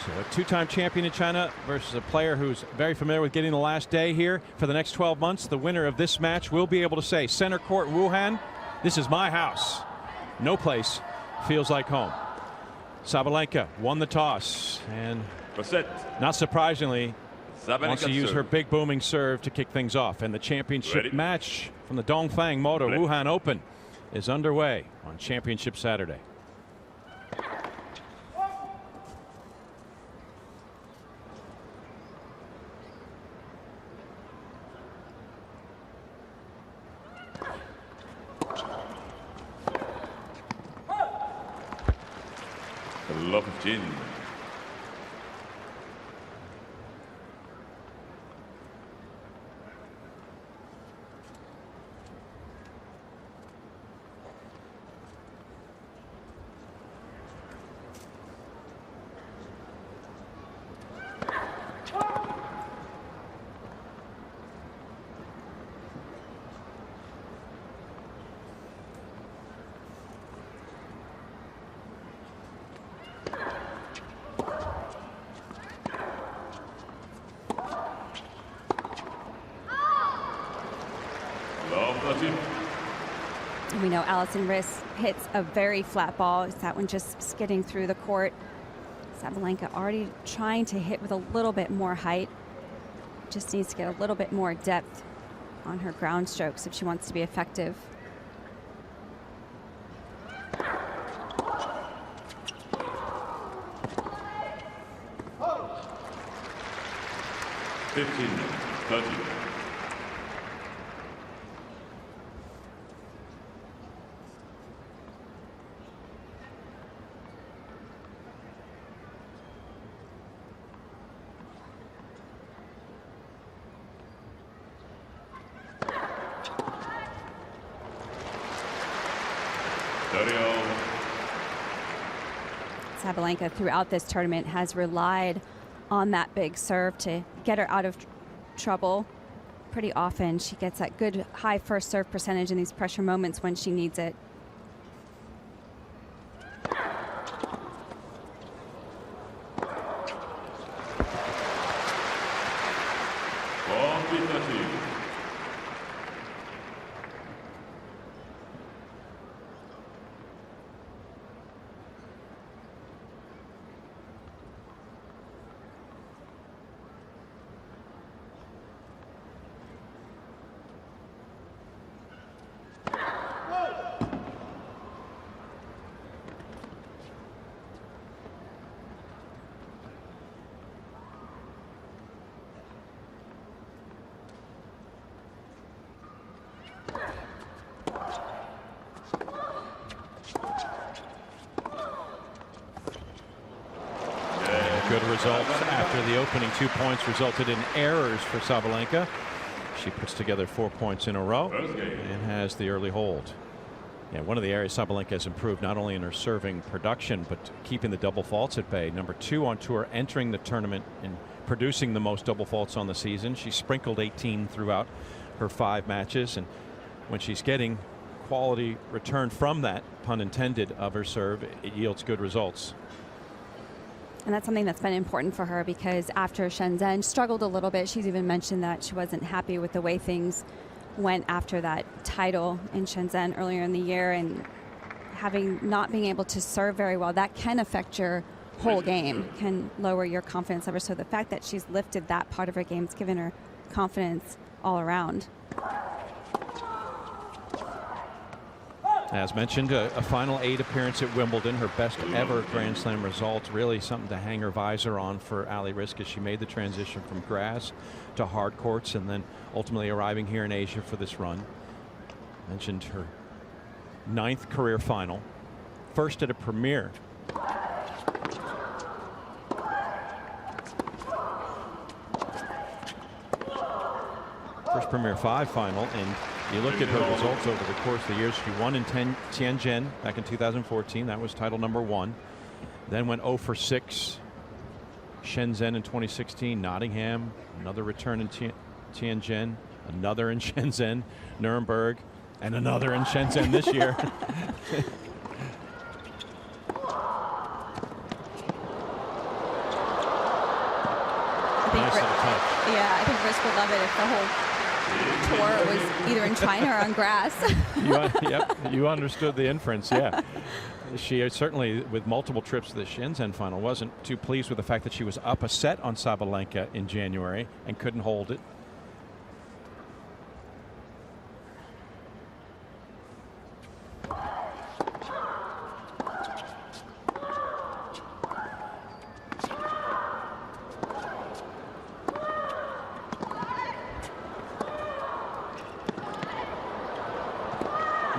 So a two-time champion in China versus a player who's very familiar with getting the last day here for the next 12 months. The winner of this match will be able to say, center court Wuhan, this is my house. No place feels like home. Sabalenka won the toss, and not surprisingly, wants to use her big booming serve to kick things off. And the championship match from the Dongfeng Motor Wuhan Open is underway on Championship Saturday. A lot of gin. We know Alison Riske hits a very flat ball. Is that one just skidding through the court? Sabalenka already trying to hit with a little bit more height. Just needs to get a little bit more depth on her ground strokes if she wants to be effective. Sabalenka throughout this tournament has relied on that big serve to get her out of trouble. Pretty often she gets that good high first serve percentage in these pressure moments when she needs it. Good results after the opening 2 points resulted in errors for Sabalenka. She puts together 4 points in a row and has the early hold. And one of the areas Sabalenka has improved not only in her serving production but keeping the double faults at bay. Number 2 on tour, entering the tournament and producing the most double faults on the season. She sprinkled 18 throughout her 5 matches, and when she's getting quality return from that, pun intended, of her serve, it yields good results. And that's something that's been important for her, because after Shenzhen struggled a little bit. She's even mentioned that she wasn't happy with the way things went after that title in Shenzhen earlier in the year, and not being able to serve very well, that can affect your whole game, can lower your confidence level. So the fact that she's lifted that part of her game has given her confidence all around. As mentioned, a final 8 appearance at Wimbledon, her best ever Grand Slam result. Really something to hang her visor on for Aryna Riske as she made the transition from grass to hard courts and then ultimately arriving here in Asia for this run. Mentioned her 9th career final, first at a premier. First Premier 5 final, and you look at her results over the course of the years. She won in Tianjin back in 2014. That was title number 1. Then went 0 for 6. Shenzhen in 2016. Nottingham, another return in Tianjin, another in Shenzhen, Nuremberg, and another in Shenzhen this year. Nice little touch. Yeah, I think Riske would love it if the whole tour was either in China or on grass. Yep, you understood the inference, yeah. She certainly, with multiple trips to the Shenzhen final, wasn't too pleased with the fact that she was up a set on Sabalenka in January and couldn't hold it.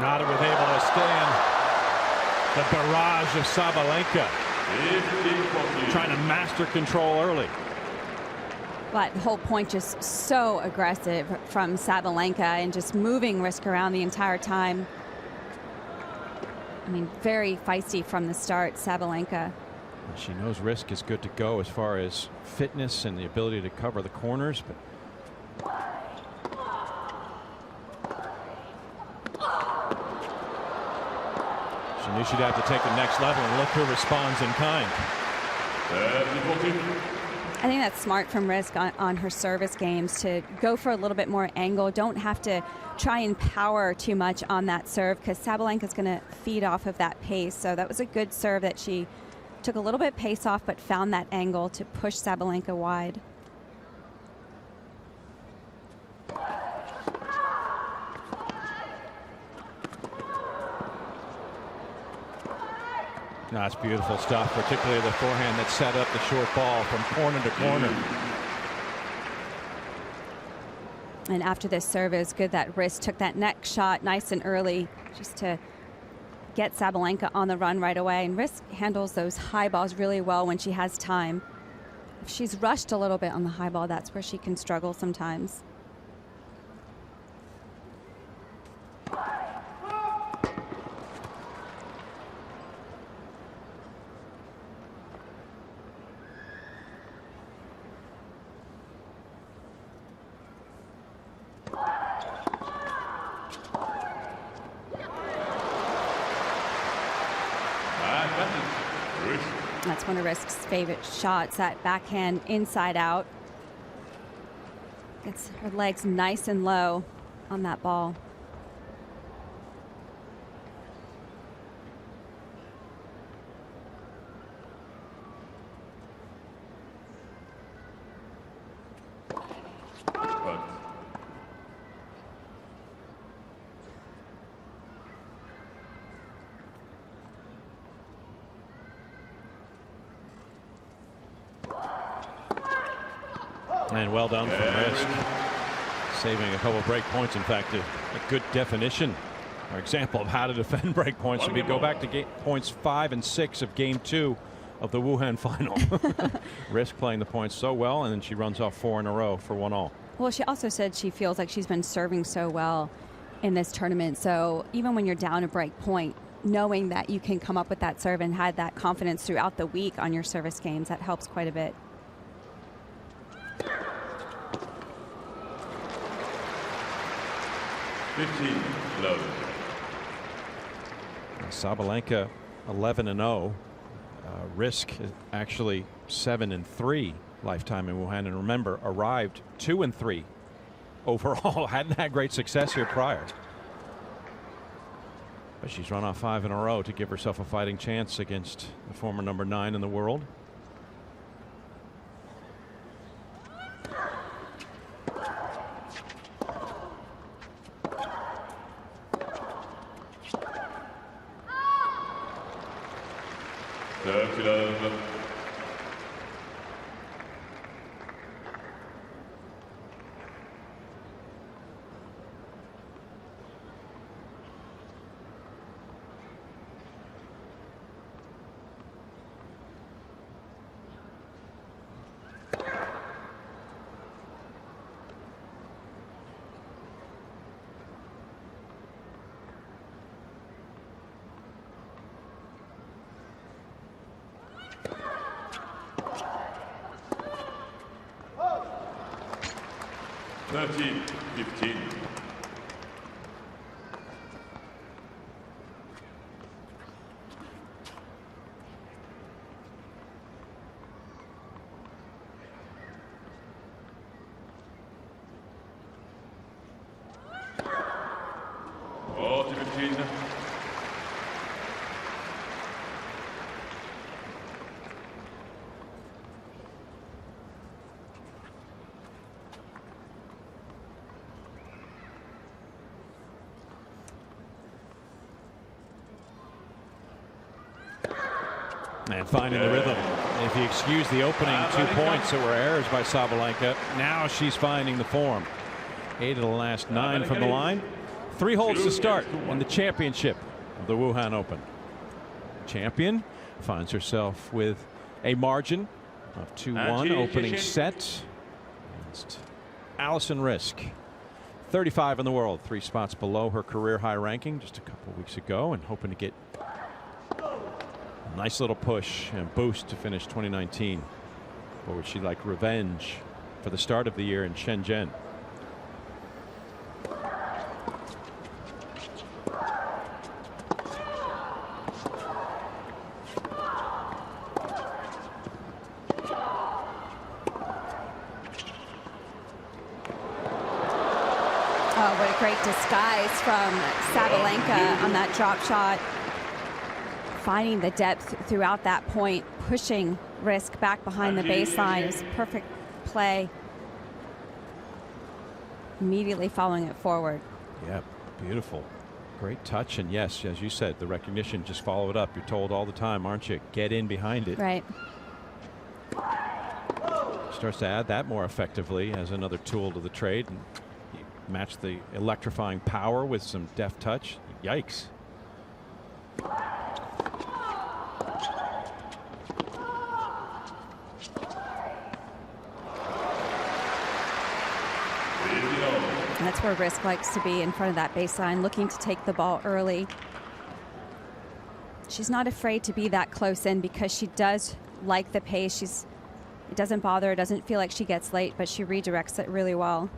Not was able to stand the barrage of Sabalenka. Trying to master control early. But the whole point just so aggressive from Sabalenka and just moving Riske around the entire time. I mean, very feisty from the start, Sabalenka. She knows Riske is good to go as far as fitness and the ability to cover the corners, but she knew she'd have to take the next level, and look who responds in kind. I think that's smart from Riske on her service games to go for a little bit more angle. Don't have to try and power too much on that serve because Sabalenka's going to feed off of that pace. So that was a good serve that she took a little bit pace off but found that angle to push Sabalenka wide. No, that's beautiful stuff, particularly the forehand that set up the short ball from corner to corner. And after this serve, it was good that Riske took that next shot nice and early just to get Sabalenka on the run right away. And Riske handles those high balls really well when she has time. If she's rushed a little bit on the high ball, that's where she can struggle sometimes. That's one of Riske's favorite shots, that backhand inside out. Gets her legs nice and low on that ball. And well done from Riske. Saving a couple break points. In fact, a good definition or example of how to defend break points would be go back to points 5 and 6 of game 2 of the Wuhan final. Riske playing the points so well, and then she runs off 4 in a row for 1-all. Well, she also said she feels like she's been serving so well in this tournament. So even when you're down a break point, knowing that you can come up with that serve and had that confidence throughout the week on your service games, that helps quite a bit. Sabalenka 11-0. Riske is actually 7-3 lifetime in Wuhan, and remember, arrived 2-3 overall. Hadn't had great success here prior, but she's run off 5 in a row to give herself a fighting chance against the former number 9 in the world. Gina. And finding the rhythm. If you excuse the opening 2 points that were errors by Sabalenka, now she's finding the form. 8 of the last 9 from the line. 3 holes to start in the championship of the Wuhan Open. Champion finds herself with a margin of 2-1 opening set against Alison Riske. 35 in the world, 3 spots below her career high ranking just a couple weeks ago, and hoping to get a nice little push and boost to finish 2019. Or would she like revenge for the start of the year in Shenzhen? Oh, what a great disguise from Sabalenka on that drop shot. Finding the depth throughout that point, pushing Riske back behind the baseline. It was perfect play. Immediately following it forward. Yeah, beautiful. Great touch. And yes, as you said, the recognition, just follow it up. You're told all the time, aren't you? Get in behind it. Right. Starts to add that more effectively as another tool to the trade. And you match the electrifying power with some deft touch. Yikes. That's where Riske likes to be, in front of that baseline, looking to take the ball early. She's not afraid to be that close in because she does like the pace. It doesn't bother her, doesn't feel like she gets late, but she redirects it really well.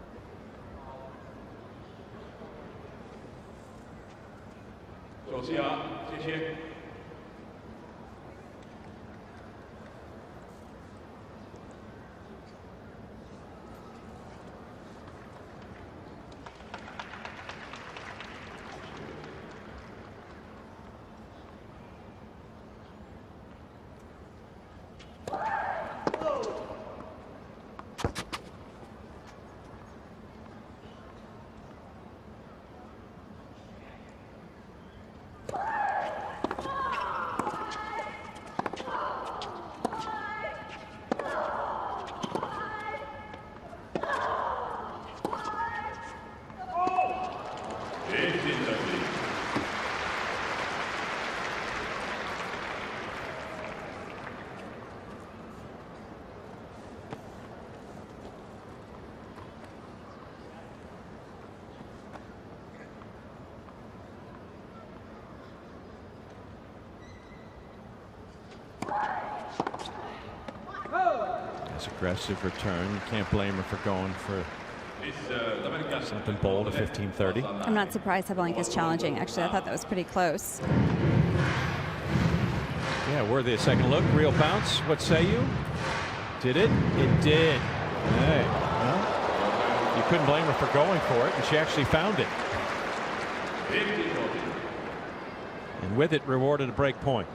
Aggressive return. You can't blame her for going for something bold at 15-30. I'm not surprised Sabalenka's challenging. Actually, I thought that was pretty close. Yeah, worthy a second look. Real bounce. What say you? Did it? It did. Hey, well, you couldn't blame her for going for it, and she actually found it. And with it, rewarded a break point.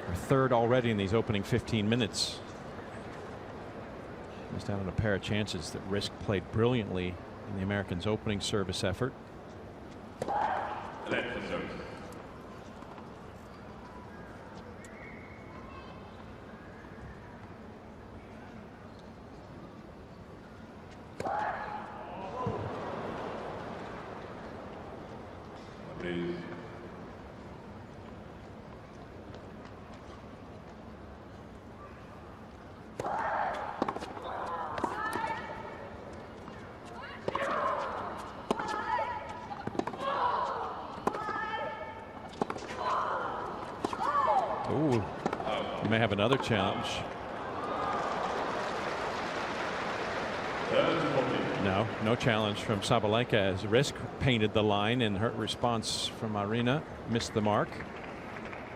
Her third already in these opening 15 minutes. Missed out on a pair of chances that Riske played brilliantly in the Americans' opening service effort. Ooh, you may have another challenge. No, no challenge from Sabalenka as Riske painted the line, and her response from Aryna missed the mark.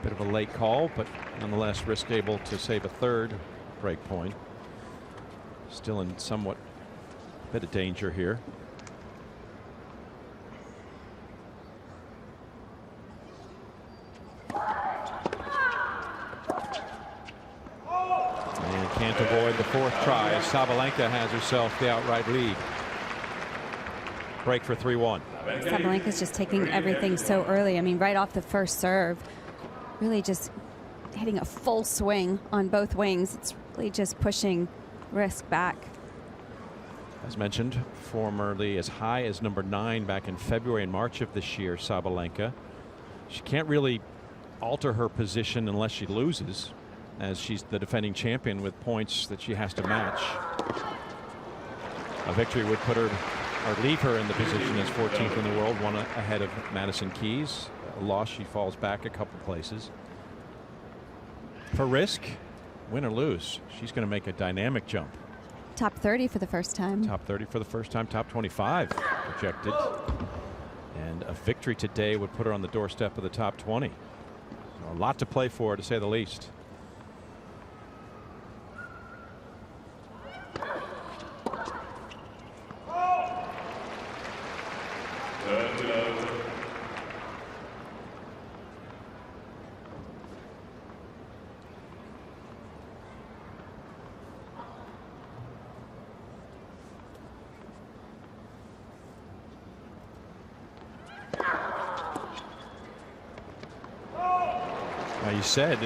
Bit of a late call, but nonetheless Riske able to save a third break point. Still in somewhat bit of danger here. Can't avoid the fourth try as Sabalenka has herself the outright lead. Break for 3-1. Sabalenka's just taking everything so early. I mean, right off the first serve, really just hitting a full swing on both wings. It's really just pushing Riske back. As mentioned, formerly as high as number 9 back in February and March of this year, Sabalenka. She can't really alter her position unless she loses, as she's the defending champion with points that she has to match. A victory would put her, or leave her in the position as 14th in the world, one ahead of Madison Keys. A loss, she falls back a couple places. For Riske, win or lose, she's going to make a dynamic jump. Top 30 for the first time. Top 30 for the first time, top 25 projected. And a victory today would put her on the doorstep of the top 20. So a lot to play for, to say the least. You said,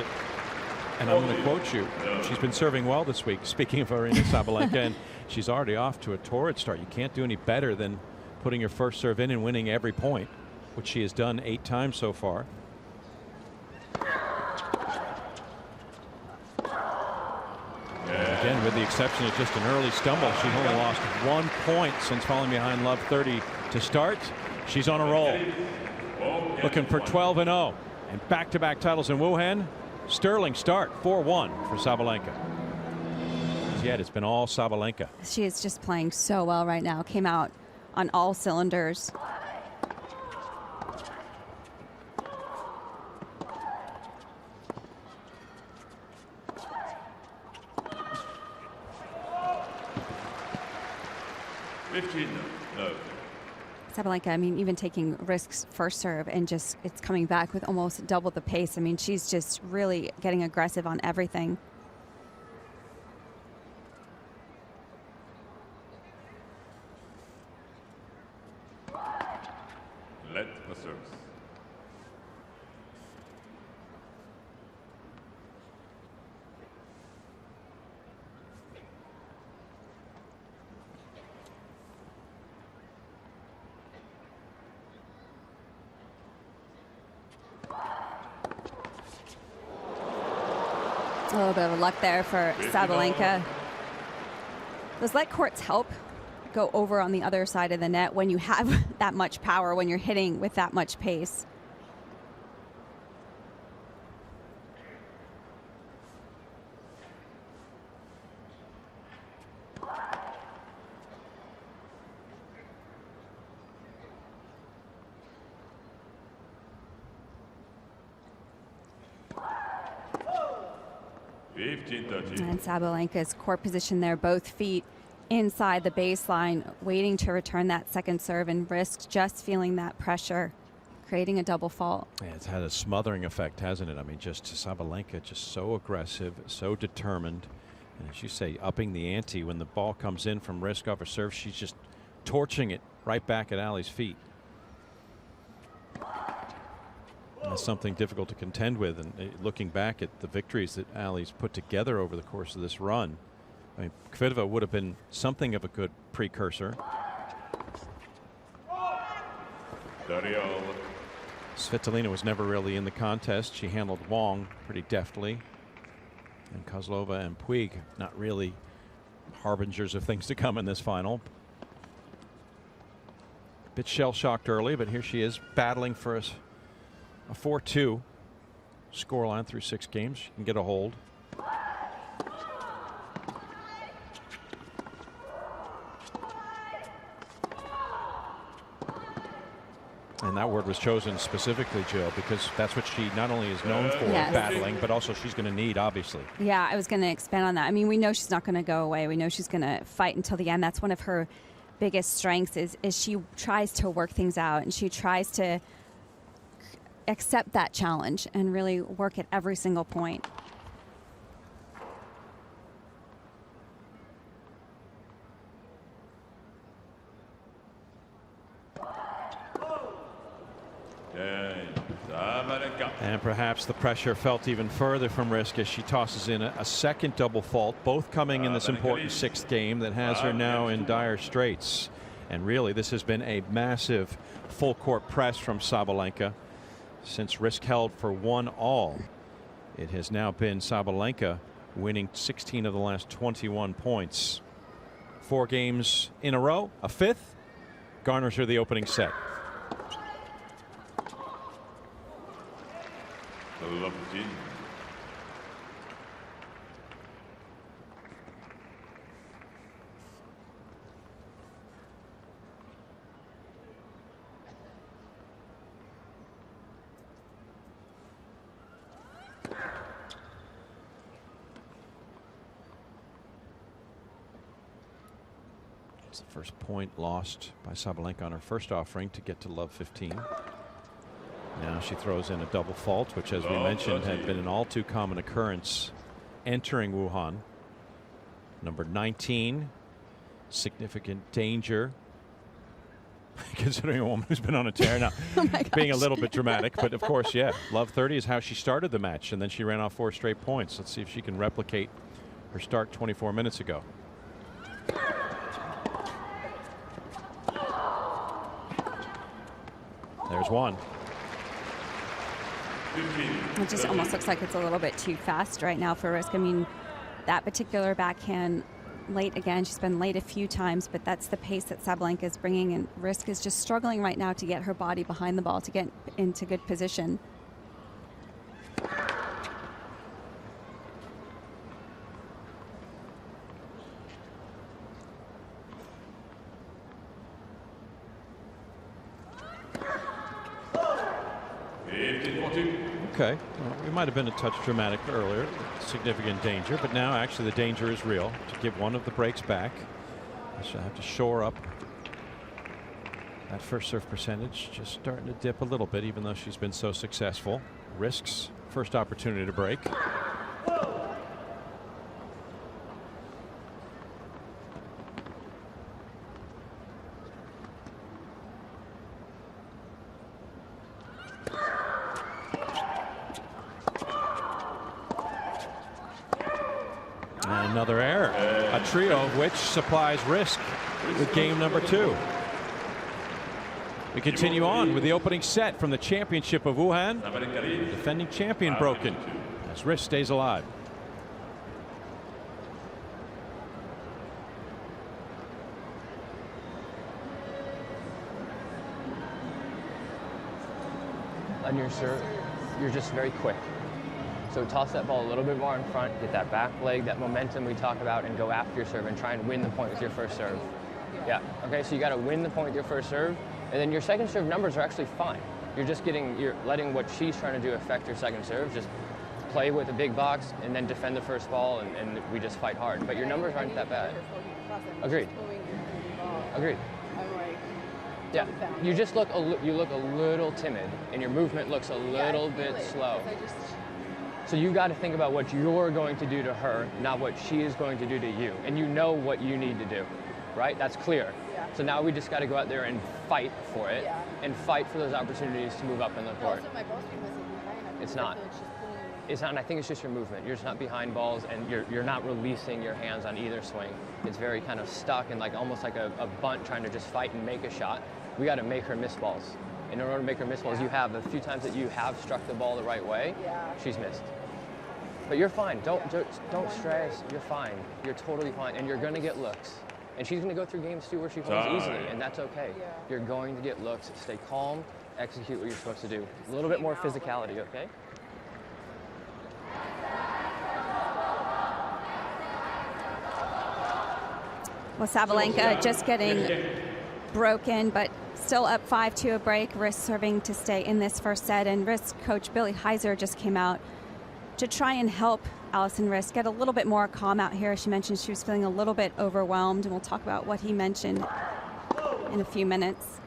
and I'm going to quote you, she's been serving well this week. Speaking of Aryna Sabalenka, and she's already off to a torrid start. You can't do any better than putting your first serve in and winning every point, which she has done 8 times so far. Again, with the exception of just an early stumble, she's only lost 1 point since falling behind love 30 to start. She's on a roll, looking for 12-0. And back-to-back titles in Wuhan. Sterling start, 4-1 for Sabalenka. Yet it's been all Sabalenka. She is just playing so well right now. Came out on all cylinders. Sabalenka, I mean, even taking Riske's first serve and just it's coming back with almost double the pace. I mean, she's just really getting aggressive on everything. Let the service. A little bit of luck there for Sabalenka. Those let courts help go over on the other side of the net when you have that much power, when you're hitting with that much pace. And Sabalenka's court position there, both feet inside the baseline, waiting to return that second serve, and Riske just feeling that pressure, creating a double fault. Yeah, it's had a smothering effect, hasn't it? I mean, just Sabalenka just so aggressive, so determined. And as you say, upping the ante when the ball comes in from Riske off her serve, she's just torching it right back at Ali's feet. That's something difficult to contend with, and looking back at the victories that Ali's put together over the course of this run, I mean, Kvitova would have been something of a good precursor. Svitolina was never really in the contest. She handled Wong pretty deftly, and Kozlova and Puig not really harbingers of things to come in this final. A bit shell-shocked early, but here she is battling for us. A 4-2 scoreline through 6 games. She can get a hold. And that word was chosen specifically, Jill, because that's what she not only is known for, yes, battling, but also she's going to need, obviously. Yeah, I was going to expand on that. I mean, we know she's not going to go away. We know she's going to fight until the end. That's one of her biggest strengths is she tries to work things out, and she tries to accept that challenge and really work at every single point. And perhaps the pressure felt even further from Riske as she tosses in a second double fault, both coming in this important 6th game that has her now in dire straits. And really, this has been a massive full court press from Sabalenka since Riske held for 1-all. It has now been Sabalenka winning 16 of the last 21 points. 4 games in a row, a 5th garners her the opening set. The love of Jean. It's the first point lost by Sabalenka on her first offering to get to love 15. Now she throws in a double fault, which, as we mentioned, had been an all too common occurrence entering Wuhan. Number 19, significant danger. Considering a woman who's been on a tear now. Being a little bit dramatic, but of course, yeah, love 30 is how she started the match, and then she ran off 4 straight points. Let's see if she can replicate her start 24 minutes ago. There's one. It just almost looks like it's a little bit too fast right now for Riske. I mean, that particular backhand late again. She's been late a few times, but that's the pace that Sabalenka is bringing, and Riske is just struggling right now to get her body behind the ball to get into good position. Okay, well, we might have been a touch dramatic earlier, significant danger, but now actually the danger is real. To give one of the breaks back, she'll have to shore up that first serve percentage, just starting to dip a little bit, even though she's been so successful. Risks first opportunity to break. Another error, a trio of which supplies Riske with game number 2. We continue on with the opening set from the championship of Wuhan. Defending champion broken as Riske stays alive. On your serve, you're just very quick. So toss that ball a little bit more in front, get that back leg, that momentum we talk about, and go after your serve and try and win the point with your first serve. Yeah, okay, so you gotta win the point with your first serve, and then your second serve numbers are actually fine. You're letting what she's trying to do affect your second serve. Just play with a big box and then defend the first ball, and we just fight hard. But your numbers aren't that bad. Agreed. Agreed. Yeah, you just look a little timid, and your movement looks a little bit slow. So you got to think about what you're going to do to her, not what she is going to do to you. And you know what you need to do, right? That's clear. Yeah. So now we just got to go out there and fight for it, and fight for those opportunities to move up in the court. It's not. It's not, and I think it's just your movement. You're just not behind balls, and you're not releasing your hands on either swing. It's very kind of stuck and like almost like a bunt trying to just fight and make a shot. We got to make her miss balls. And in order to make her miss balls, you have a few times that you have struck the ball the right way. She's missed. But you're fine. Don't stress. You're fine. You're totally fine, and you're going to get looks. And she's going to go through games too where she holds easily, and that's okay. You're going to get looks. Stay calm. Execute what you're supposed to do. A little bit more physicality, okay? Well, Sabalenka just getting broken, but still up 5-2 a break. Riske serving to stay in this first set, and Riske coach Billy Heiser just came out to try and help Alison Riske get a little bit more calm out here. She mentioned she was feeling a little bit overwhelmed, and we'll talk about what he mentioned in a few minutes.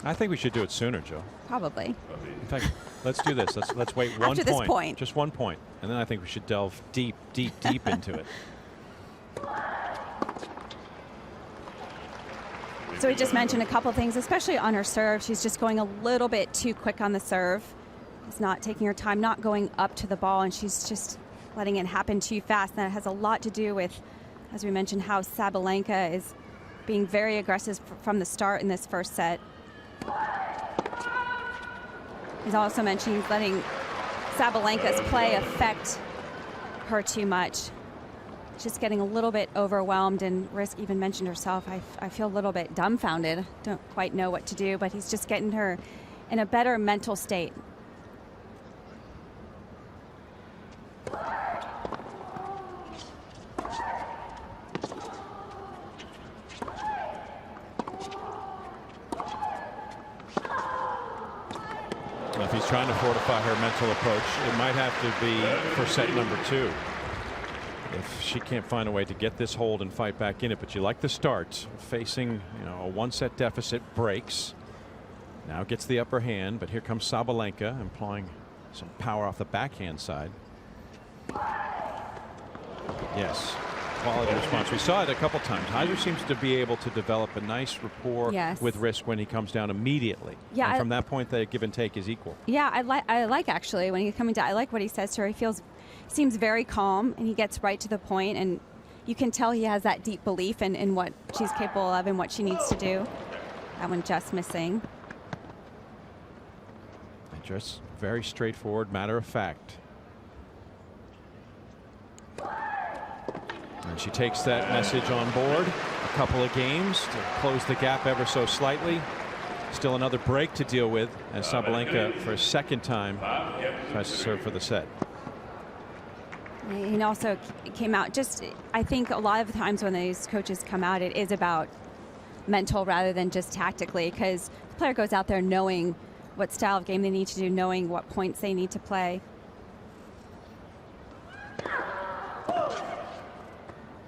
I think we should do it sooner, Joe. Probably. In fact, let's do this. Let's wait one After this point. Just 1 point. And then I think we should delve deep into it. So he just mentioned a couple things, especially on her serve. She's just going a little bit too quick on the serve. is not taking her time, not going up to the ball, and she's just letting it happen too fast. And that has a lot to do with, as we mentioned, how Sabalenka is being very aggressive from the start in this first set. He's also mentioned he's letting Sabalenka's play affect her too much. Just getting a little bit overwhelmed, and Riske even mentioned herself, I feel a little bit dumbfounded. Don't quite know what to do, but he's just getting her in a better mental state. If he's trying to fortify her mental approach, it might have to be for set number 2. If she can't find a way to get this hold and fight back in it. But you like the start, facing a 1-set deficit, breaks, now gets the upper hand, but here comes Sabalenka employing some power off the backhand side. Yes, quality response. We saw it a couple times. Heiser seems to be able to develop a nice rapport with Riske when he comes down immediately. Yeah, and from that point, the give and take is equal. Yeah, I like actually when he's coming down. I like what he says to her. He seems very calm, and he gets right to the point, and you can tell he has that deep belief in what she's capable of and what she needs to do. That one just missing. Just very straightforward, matter of fact. And she takes that message on board. A couple of games to close the gap ever so slightly. Still another break to deal with as Sabalenka, for a second time, tries to serve for the set. He also came out I think a lot of the times when these coaches come out, it is about mental rather than just tactically, because the player goes out there knowing what style of game they need to do, knowing what points they need to play.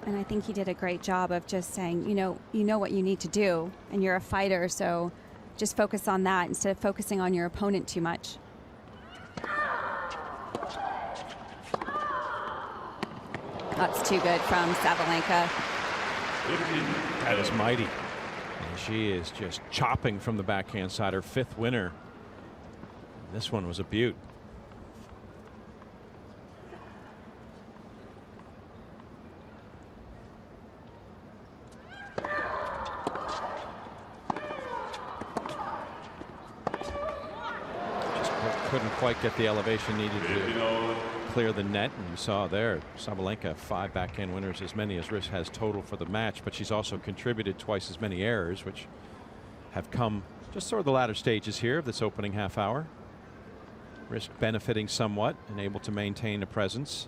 And I think he did a great job of just saying, you know what you need to do, and you're a fighter, so just focus on that instead of focusing on your opponent too much. That's too good from Sabalenka. That is mighty. And she is just chopping from the backhand side, her 5th winner. This one was a beaut. Couldn't quite get the elevation needed to clear the net, and you saw there Sabalenka 5 backhand winners, as many as Riske has total for the match, but she's also contributed twice as many errors, which have come just sort of the latter stages here of this opening half hour. Riske benefiting somewhat and able to maintain a presence.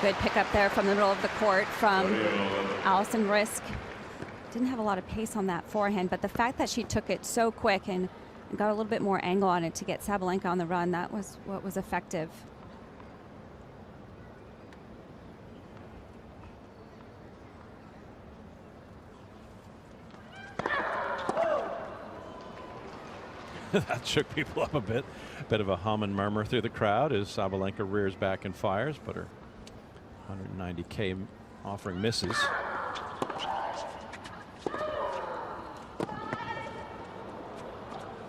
Good pickup there from the middle of the court from Alison Riske. Didn't have a lot of pace on that forehand, but the fact that she took it so quick and got a little bit more angle on it to get Sabalenka on the run, that was what was effective. That shook people up a bit. Bit of a hum and murmur through the crowd as Sabalenka rears back and fires, but her 190K offering misses.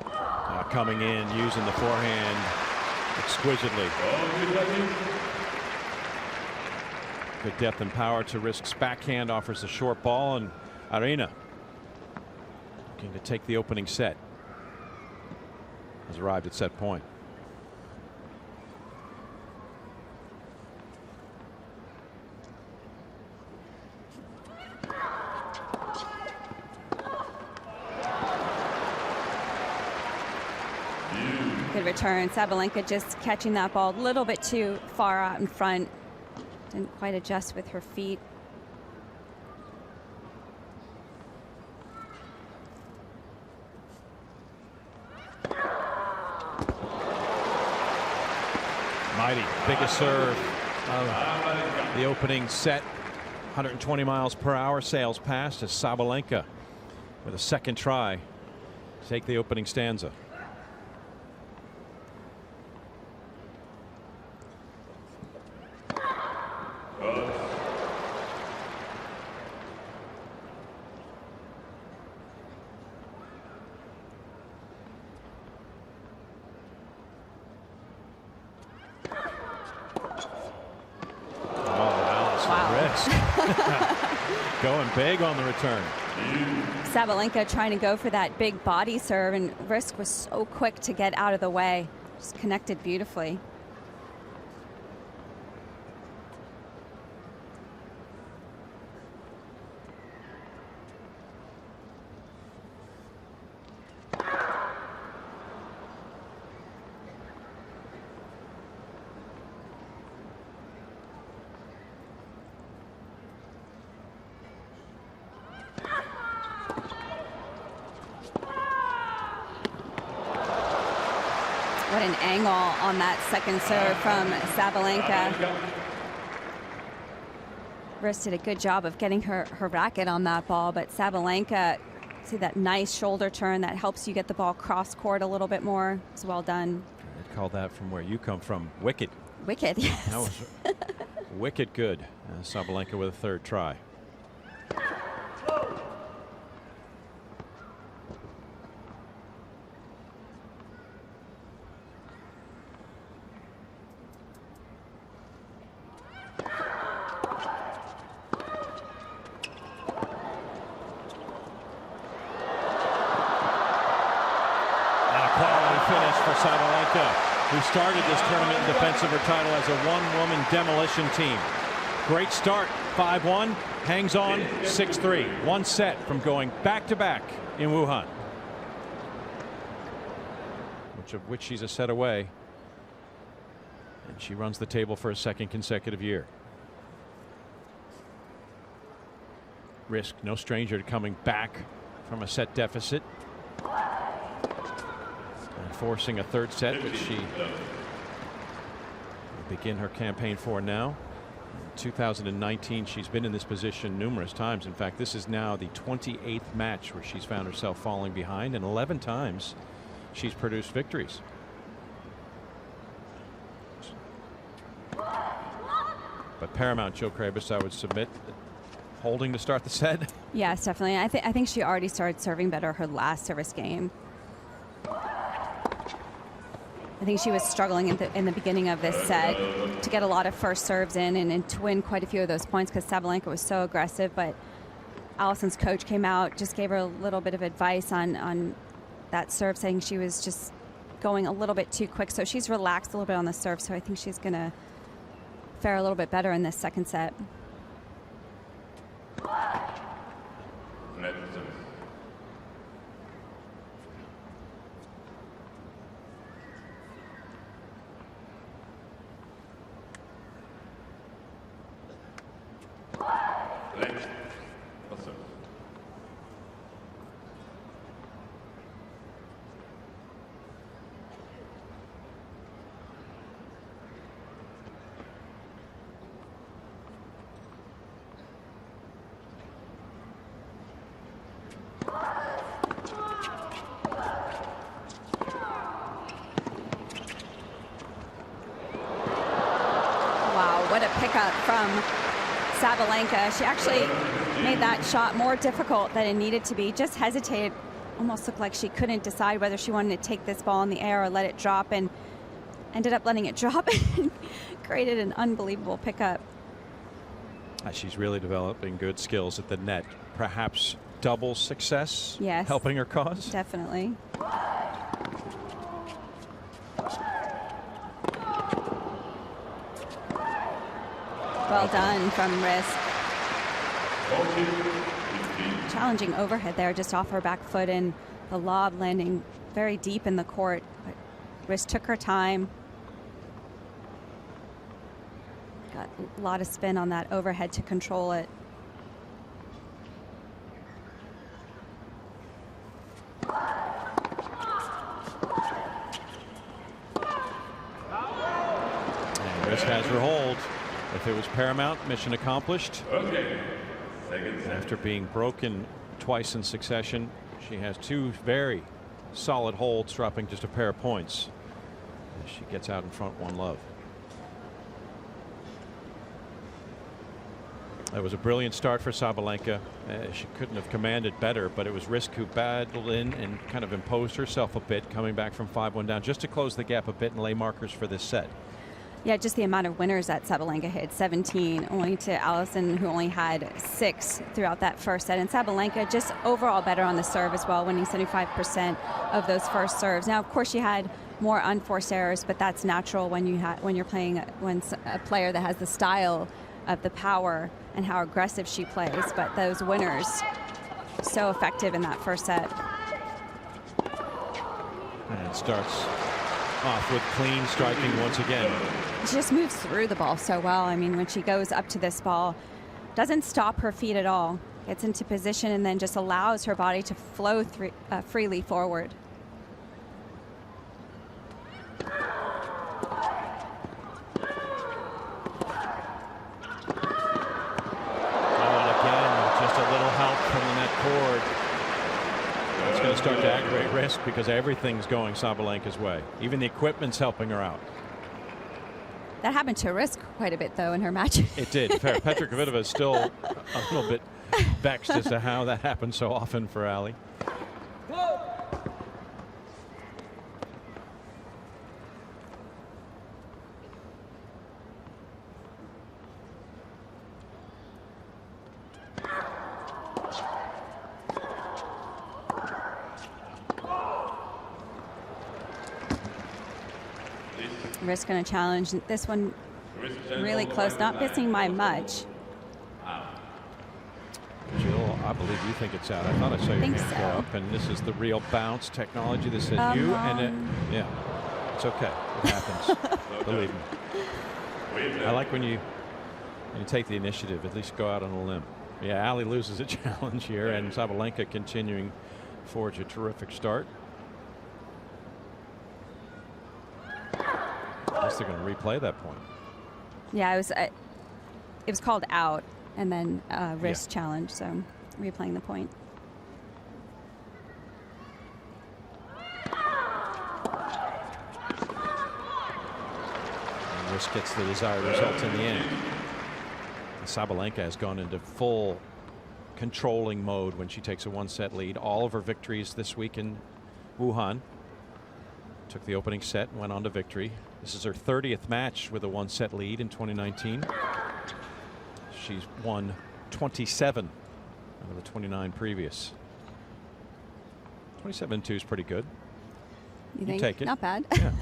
Now coming in, using the forehand exquisitely. Good depth and power to Riske's backhand, offers a short ball, and Aryna looking to take the opening set. Has arrived at set point. Good return. Sabalenka just catching that ball a little bit too far out in front. Didn't quite adjust with her feet. Mighty, biggest serve of the opening set. 120 miles per hour, sails past as Sabalenka with a second try to take the opening stanza. Going big on the return. Sabalenka trying to go for that big body serve, and Riske was so quick to get out of the way. Just connected beautifully. What an angle on that second serve from Sabalenka. Riske did a good job of getting her racket on that ball, but Sabalenka, see that nice shoulder turn that helps you get the ball cross court a little bit more. It's well done. I'd call that, from where you come from, wicked. Wicked, yes. That was wicked good. Sabalenka with a third try. Finish for Sabalenka, who started this tournament in defense of her title as a one-woman demolition team. Great start, 5-1, hangs on, 6-3. One set from going back-to-back in Wuhan, which she's a set away. And she runs the table for a second consecutive year. Riske, no stranger to coming back from a set deficit. Forcing a third set, which she will begin her campaign for now. In 2019, she's been in this position numerous times. In fact, this is now the 28th match where she's found herself falling behind, and 11 times she's produced victories. But paramount, Joe Krabus, I would submit, holding to start the set. Yes, definitely. I think she already started serving better her last service game. I think she was struggling in the beginning of this set to get a lot of first serves in and to win quite a few of those points because Sabalenka was so aggressive. But Alison's coach came out, just gave her a little bit of advice on that serve, saying she was just going a little bit too quick. So she's relaxed a little bit on the serve. So I think she's going to fare a little bit better in this second set. What a pickup from Sabalenka. She actually made that shot more difficult than it needed to be. Just hesitated. Almost looked like she couldn't decide whether she wanted to take this ball in the air or let it drop, and ended up letting it drop and created an unbelievable pickup. She's really developing good skills at the net. Perhaps double success, yes, helping her cause? Definitely. Well done from Riske. Challenging overhead there, just off her back foot, and the lob landing very deep in the court. But Riske took her time. Got a lot of spin on that overhead to control it. Riske has her hold. If it was paramount, mission accomplished. After being broken twice in succession, she has two very solid holds, dropping just a pair of points as she gets out in front 1-love. That was a brilliant start for Sabalenka. She couldn't have commanded better, but it was Riske who battled in and kind of imposed herself a bit, coming back from 5-1 down just to close the gap a bit and lay markers for this set. Yeah, just the amount of winners that Sabalenka hit, 17, only to Alison, who only had 6 throughout that first set. And Sabalenka just overall better on the serve as well, winning 75% of those first serves. Now, of course, she had more unforced errors, but that's natural when you're playing a player that has the style of the power and how aggressive she plays. But those winners, so effective in that first set. And it starts off with clean striking once again. She just moves through the ball so well. I mean, when she goes up to this ball, doesn't stop her feet at all, gets into position and then just allows her body to flow freely forward. It's going to start to aggravate Riske because everything's going Sabalenka's way. Even the equipment's helping her out. That happened to Riske quite a bit, though, in her match. It did. Petra Kvitova is still a little bit vexed as to how that happens so often for Ali. Riske going to challenge this one really close, not missing by much. Jill, I believe you think it's out. I thought I saw your hand go up, and this is the real bounce technology. This is you, and it, yeah, it's okay. It happens. Believe me. I like when you take the initiative, at least go out on a limb. Yeah, Ali loses a challenge here, and Sabalenka continuing to forge a terrific start. I guess they're going to replay that point. Yeah, it was called out, and then Riske challenge, so replaying the point. And Riske gets the desired result in the end. And Sabalenka has gone into full controlling mode when she takes a 1-set lead. All of her victories this week in Wuhan. Took the opening set and went on to victory. This is her 30th match with a 1-set lead in 2019. She's won 27 out of the 29 previous. 27-2 is pretty good. You think? Take it. Not bad. Yeah.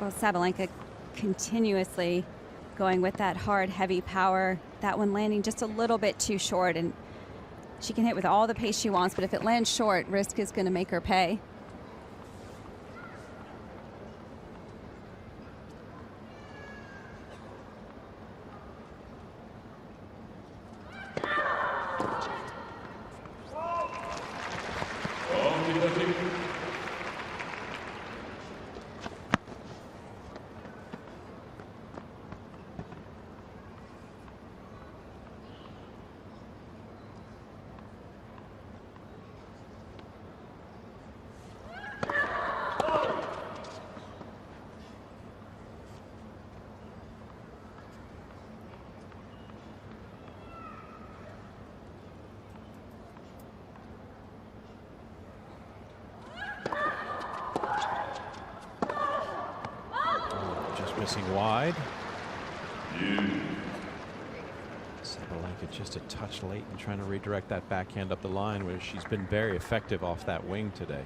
Well, Sabalenka continuously going with that hard, heavy power. That one landing just a little bit too short, and she can hit with all the pace she wants, but if it lands short, Riske is going to make her pay. Missing wide. Sabalenka just a touch late and trying to redirect that backhand up the line, where she's been very effective off that wing today.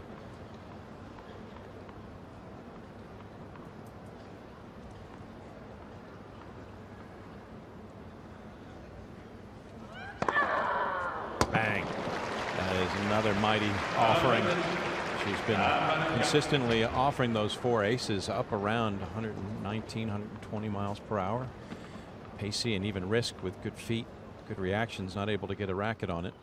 Bang. That is another mighty offering. She's been consistently offering those 4 aces up around 119, 120 miles per hour. Pacey and even Riske with good feet, good reactions, not able to get a racket on it.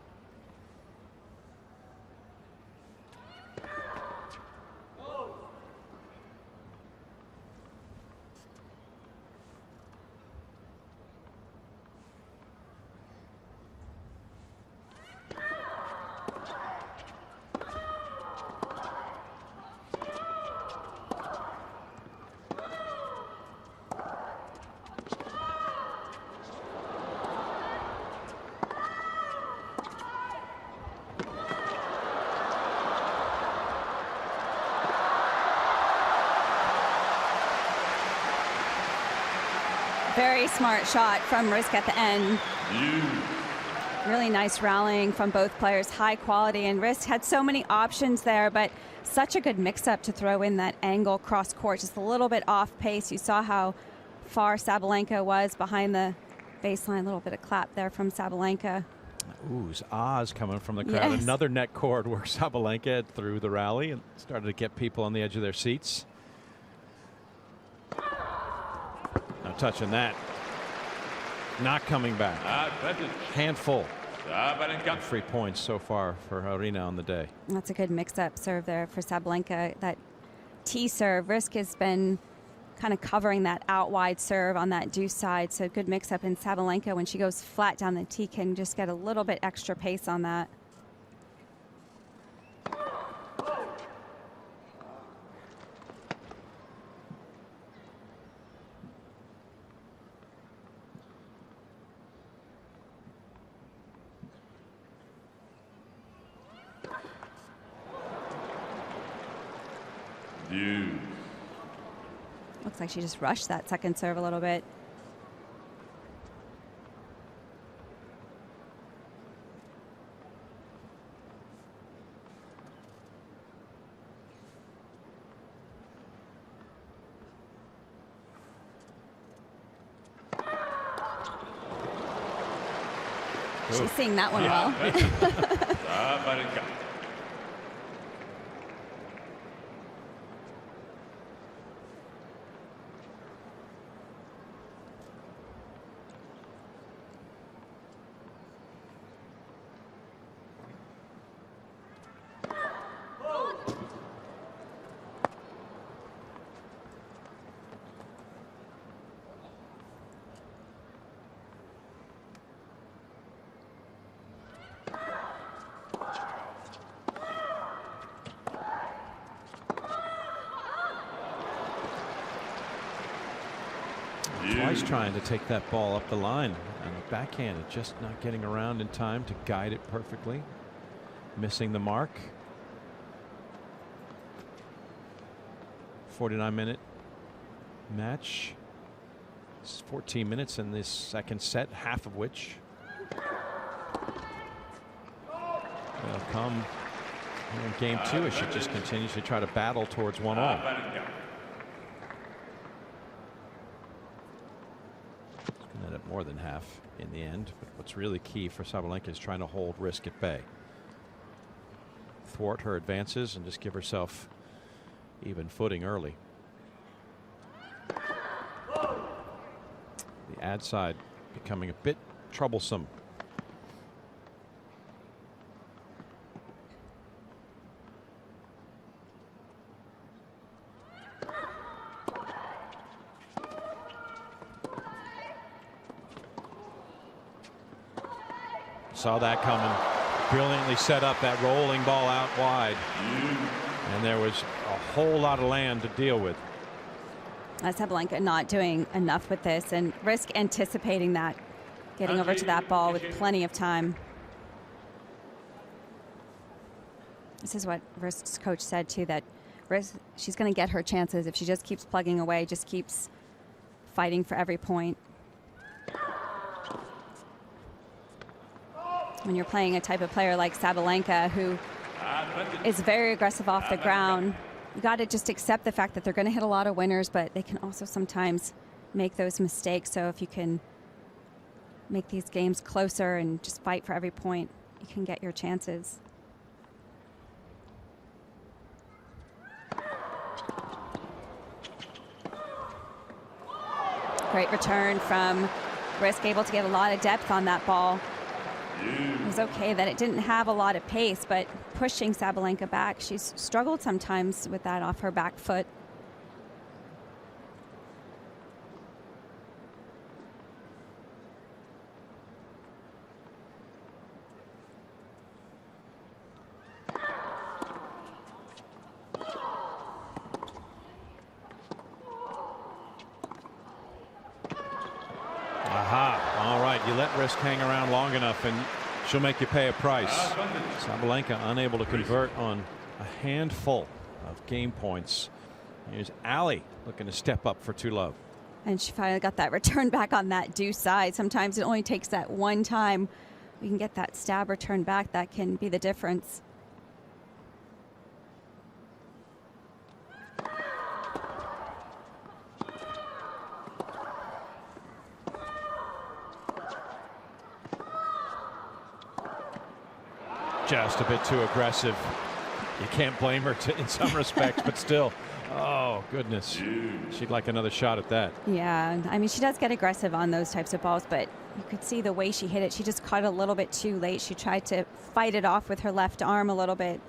Very smart shot from Riske at the end. Really nice rallying from both players, high quality, and Riske had so many options there, but such a good mix-up to throw in that angle cross court, just a little bit off pace. You saw how far Sabalenka was behind the baseline. A little bit of clap there from Sabalenka. Ooh, Oz coming from the crowd. Yes. Another net cord where Sabalenka threw the rally and started to get people on the edge of their seats. Not touching that. Not coming back. Handful. 3 points so far for Aryna on the day. That's a good mix-up serve there for Sabalenka. That T serve. Riske has been kind of covering that out wide serve on that deuce side. So good mix-up, in Sabalenka, when she goes flat down the tee, can just get a little bit extra pace on that. Looks like she just rushed that second serve a little bit. She's seeing that one well. Twice trying to take that ball up the line, and the backhand just not getting around in time to guide it perfectly. Missing the mark. 49-minute match. It's 14 minutes in this second set, half of which will come in game 2 as she just continues to try to battle towards 1-all. End up more than half in the end, but what's really key for Sabalenka is trying to hold Riske at bay, thwart her advances, and just give herself even footing early. The ad side becoming a bit troublesome. Saw that coming. Brilliantly set up that rolling ball out wide. And there was a whole lot of land to deal with. Sabalenka not doing enough with this, and Riske anticipating that, getting over to that ball with plenty of time. This is what Riske's coach said too, that Riske, she's going to get her chances if she just keeps plugging away, just keeps fighting for every point. When you're playing a type of player like Sabalenka, who is very aggressive off the ground, you got to just accept the fact that they're going to hit a lot of winners, but they can also sometimes make those mistakes. So if you can make these games closer and just fight for every point, you can get your chances. Great return from Riske, able to get a lot of depth on that ball. It was okay that it didn't have a lot of pace, but pushing Sabalenka back, she's struggled sometimes with that off her back foot. All right, you let Riske hang around long enough and she'll make you pay a price. Sabalenka unable to convert on a handful of game points. Here's Ali looking to step up for 2-love. And she finally got that return back on that deuce side. Sometimes it only takes that one time. We can get that stab return back. That can be the difference. Just a bit too aggressive. You can't blame her in some respects, but still. Oh, goodness. She'd like another shot at that. Yeah, I mean, she does get aggressive on those types of balls, but you could see the way she hit it. She just caught it a little bit too late. She tried to fight it off with her left arm a little bit.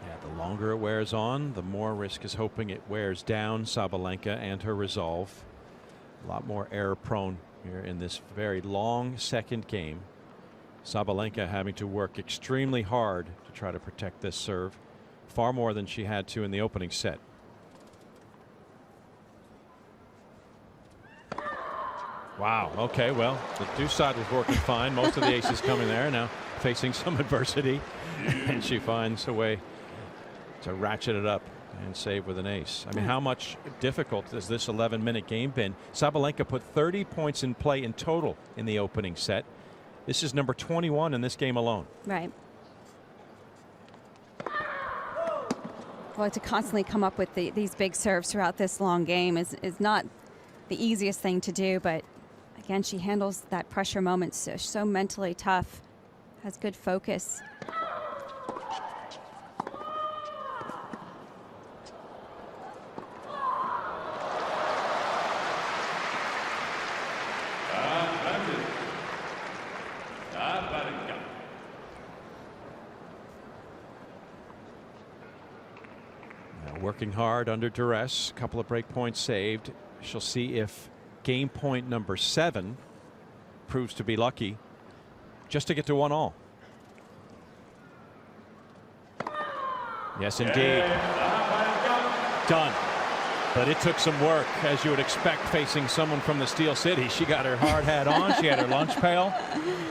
Yeah, the longer it wears on, the more Riske is hoping it wears down Sabalenka and her resolve. A lot more error prone here in this very long second game. Sabalenka having to work extremely hard to try to protect this serve, far more than she had to in the opening set. Wow. Okay, well, the deuce side was working fine. Most of the aces coming there, now facing some adversity. And she finds a way to ratchet it up and save with an ace. I mean, how much difficult has this 11-minute game been? Sabalenka put 30 points in play in total in the opening set. This is number 21 in this game alone. Right. Well, to constantly come up with these big serves throughout this long game is not the easiest thing to do, but again, she handles that pressure moment so mentally tough, has good focus. Working hard under duress, a couple of break points saved. She'll see if game point number 7 proves to be lucky just to get to 1-all. Yes, indeed. Done. But it took some work, as you would expect, facing someone from the Steel City. She got her hard hat on. She had her lunch pail.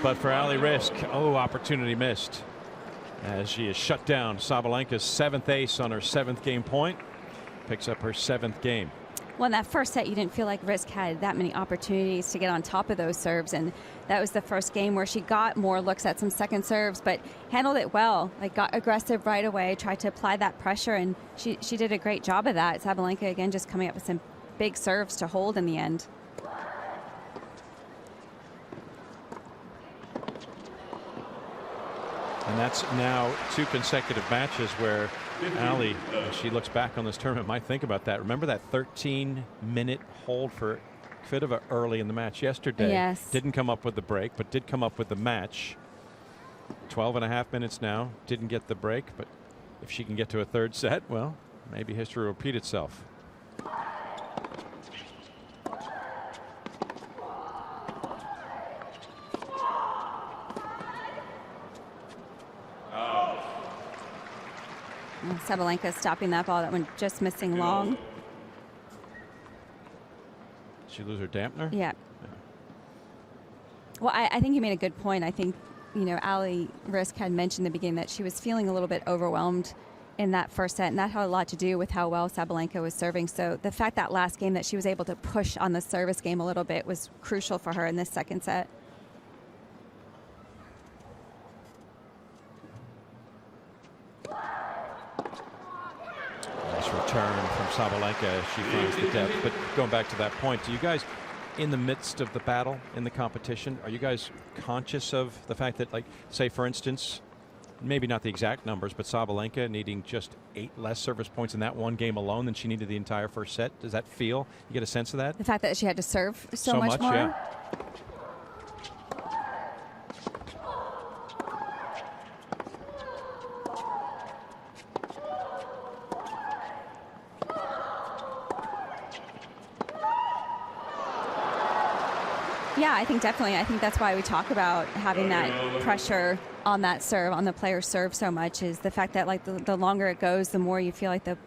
But for Aryna Riske, opportunity missed, as she is shut down. Sabalenka's 7th ace on her 7th game point. Picks up her 7th game. Well, in that first set, you didn't feel like Riske had that many opportunities to get on top of those serves, and that was the first game where she got more looks at some second serves, but handled it well. Like, got aggressive right away, tried to apply that pressure, and she did a great job of that. Sabalenka, again, just coming up with some big serves to hold in the end. And that's now 2 consecutive matches where Ali, as she looks back on this tournament, might think about that. Remember that 13-minute hold for Kvitova early in the match yesterday? Yes. Didn't come up with the break, but did come up with the match. 12.5 minutes now. Didn't get the break, but if she can get to a third set, well, maybe history will repeat itself. Sabalenka stopping that ball, that one just missing long. Did she lose her dampener? Yeah. Well, I think you made a good point. I think, Aryna Riske had mentioned in the beginning that she was feeling a little bit overwhelmed in that first set, and that had a lot to do with how well Sabalenka was serving. So the fact that last game that she was able to push on the service game a little bit was crucial for her in this second set. Nice return from Sabalenka as she finds the depth. But going back to that point, do you guys, in the midst of the battle, in the competition, are you guys conscious of the fact that, like, say, for instance, maybe not the exact numbers, but Sabalenka needing just 8 less service points in that one game alone than she needed the entire first set? Does that feel, you get a sense of that? The fact that she had to serve so much more? Yeah. Yeah, I think definitely. I think that's why we talk about having that pressure on that serve, on the player's serve so much, is the fact that, like, the longer it goes, the more you feel like the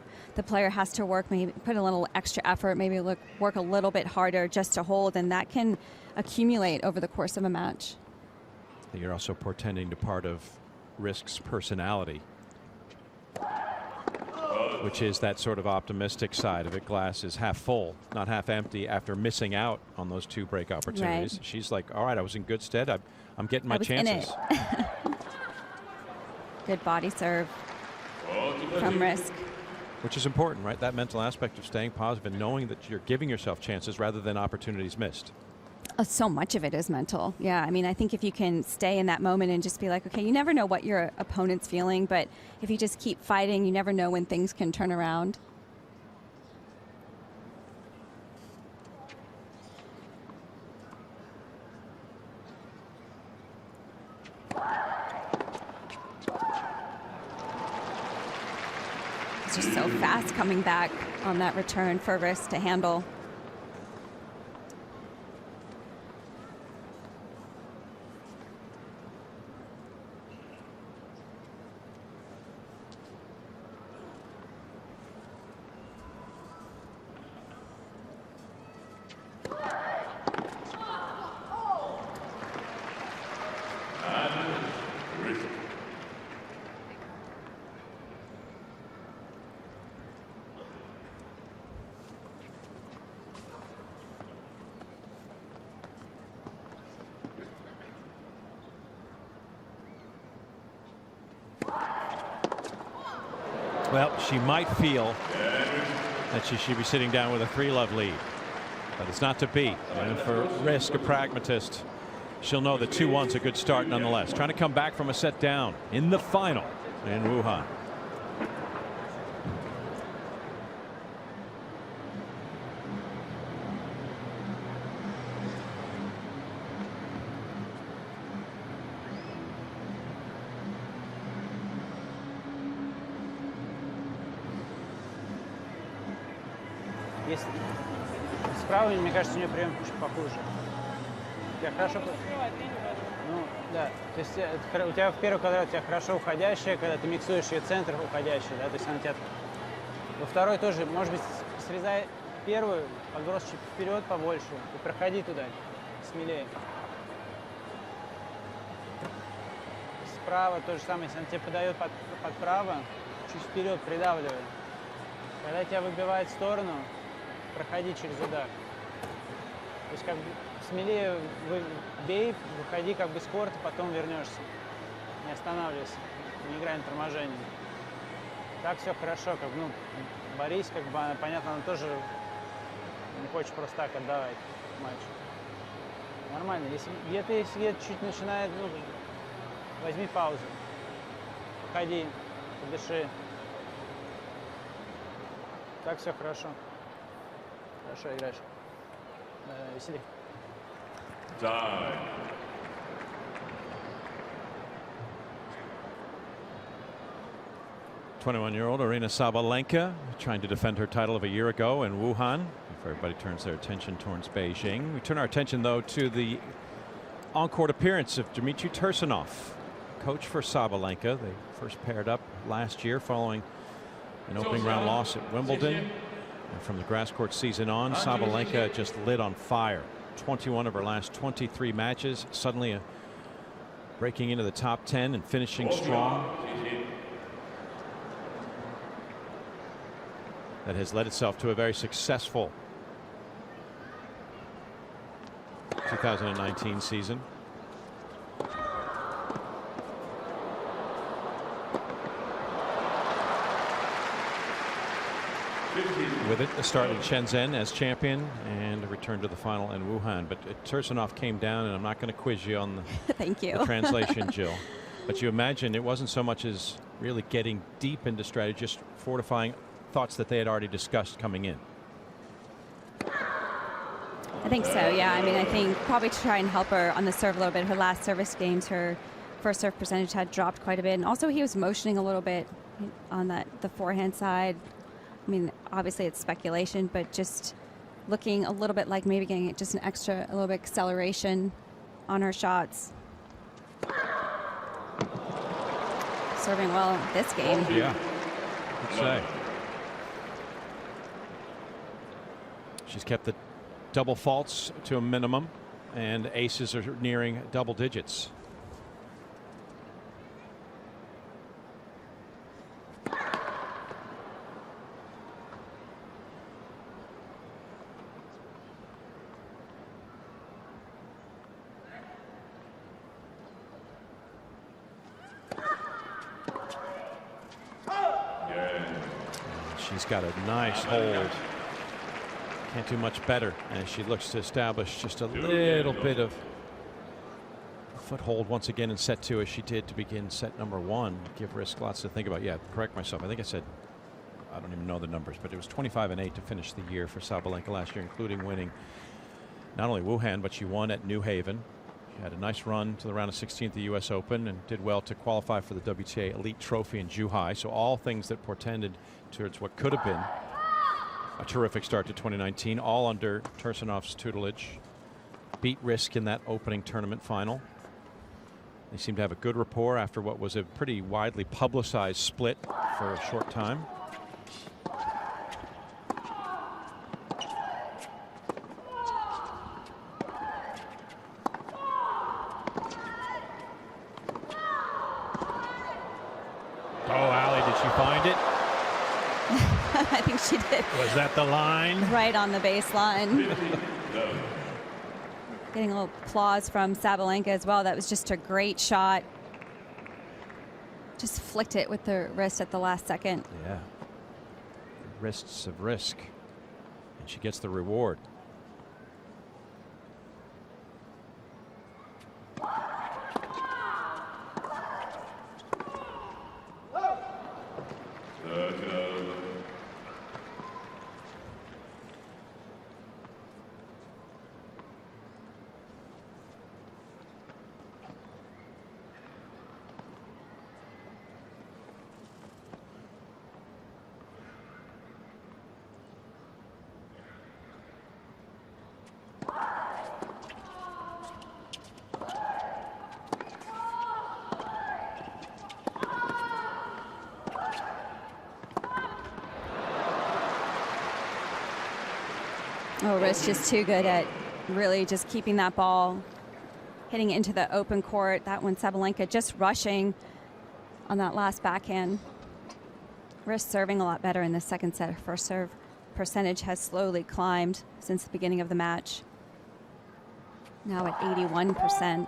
player has to work, maybe put a little extra effort, maybe work a little bit harder just to hold, and that can accumulate over the course of a match. You're also portending to part of Riske's personality, which is that sort of optimistic side of it. Glass is half full, not half empty, after missing out on those 2 break opportunities. Right. She's like, all right, I was in good stead. I'm getting my chances. Good body serve from Riske. Which is important, right? That mental aspect of staying positive and knowing that you're giving yourself chances rather than opportunities missed. So much of it is mental. Yeah, I mean, I think if you can stay in that moment and just be like, okay, you never know what your opponent's feeling, but if you just keep fighting, you never know when things can turn around. It's just so fast coming back on that return for Riske to handle. Well, she might feel that she should be sitting down with a 3-love lead, but it's not to be. And for Riske, a pragmatist, she'll know that 2-1's a good start nonetheless. Trying to come back from a set down in the final in Wuhan. Если справа, мне кажется, у нее прием чуть похуже. У тебя хорошо... Ну, да. То есть у тебя в первый квадрат у тебя хорошо уходящая, когда ты миксуешь ее центр уходящий, да, то есть она тебя... Во второй тоже, может быть, срезай первую, подброс чуть вперед побольше и проходи туда, смелее. Справа то же самое, если она тебе подает под право, чуть вперед придавливай. Когда тебя выбивает в сторону, проходи через удар. То есть как бы смелее бей, выходи как бы с корта, потом вернешься. Не останавливайся, не играй на торможение. Так все хорошо, как бы, ну, борись, как бы, понятно, она тоже не хочет просто так отдавать матч. Нормально. Если где-то чуть начинает, ну, возьми паузу. Походи, подыши. Так все хорошо. Хорошо играешь. Весели. Time. Twenty-one-year-old Aryna Sabalenka trying to defend her title of a year ago in Wuhan. If everybody turns their attention towards Beijing. We turn our attention, though, to the on-court appearance of Dmitry Tursunov, coach for Sabalenka. They first paired up last year following an opening round loss at Wimbledon. And from the grass court season on, Sabalenka just lit on fire. 21 of her last 23 matches, suddenly breaking into the top 10 and finishing strong. that has led itself to a very successful 2019 season. With it, a start in Shenzhen as champion and a return to the final in Wuhan. But Tursunov came down, and I'm not going to quiz you on the, Thank you. the translation, Jill. But you imagine it wasn't so much as really getting deep into strategy, just fortifying thoughts that they had already discussed coming in. I think so, yeah. I mean, I think probably to try and help her on the serve a little bit. Her last service games, her first serve percentage had dropped quite a bit. And also he was motioning a little bit on the forehand side. I mean, obviously it's speculation, but just looking a little bit like maybe getting just a little bit acceleration on her shots. Serving well this game. Yeah, good say. She's kept the double faults to a minimum, and aces are nearing double digits. She's got a nice hold. Can't do much better as she looks to establish just a little bit of foothold once again in set 2, as she did to begin set number 1. Give Riske lots to think about. Yeah, correct myself. I think I said, I don't even know the numbers, but it was 25-8 to finish the year for Sabalenka last year, including winning not only Wuhan, but she won at New Haven. She had a nice run to the round of 16 at the U.S. Open and did well to qualify for the WTA Elite Trophy in Zhuhai. So all things that portended towards what could have been a terrific start to 2019, all under Tursunov's tutelage. Beat Riske in that opening tournament final. They seem to have a good rapport after what was a pretty widely publicized split for a short time. Oh, Ali, did she find it? I think she did. Was that the line? Right on the baseline. Getting a little applause from Sabalenka as well. That was just a great shot. Just flicked it with the wrist at the last second. Yeah. Wrists of Riske. And she gets the reward. Oh, Riske just too good at really just keeping that ball, hitting it into the open court. That one, Sabalenka just rushing on that last backhand. Riske serving a lot better in the second set. Her first serve percentage has slowly climbed since the beginning of the match. Now at 81%.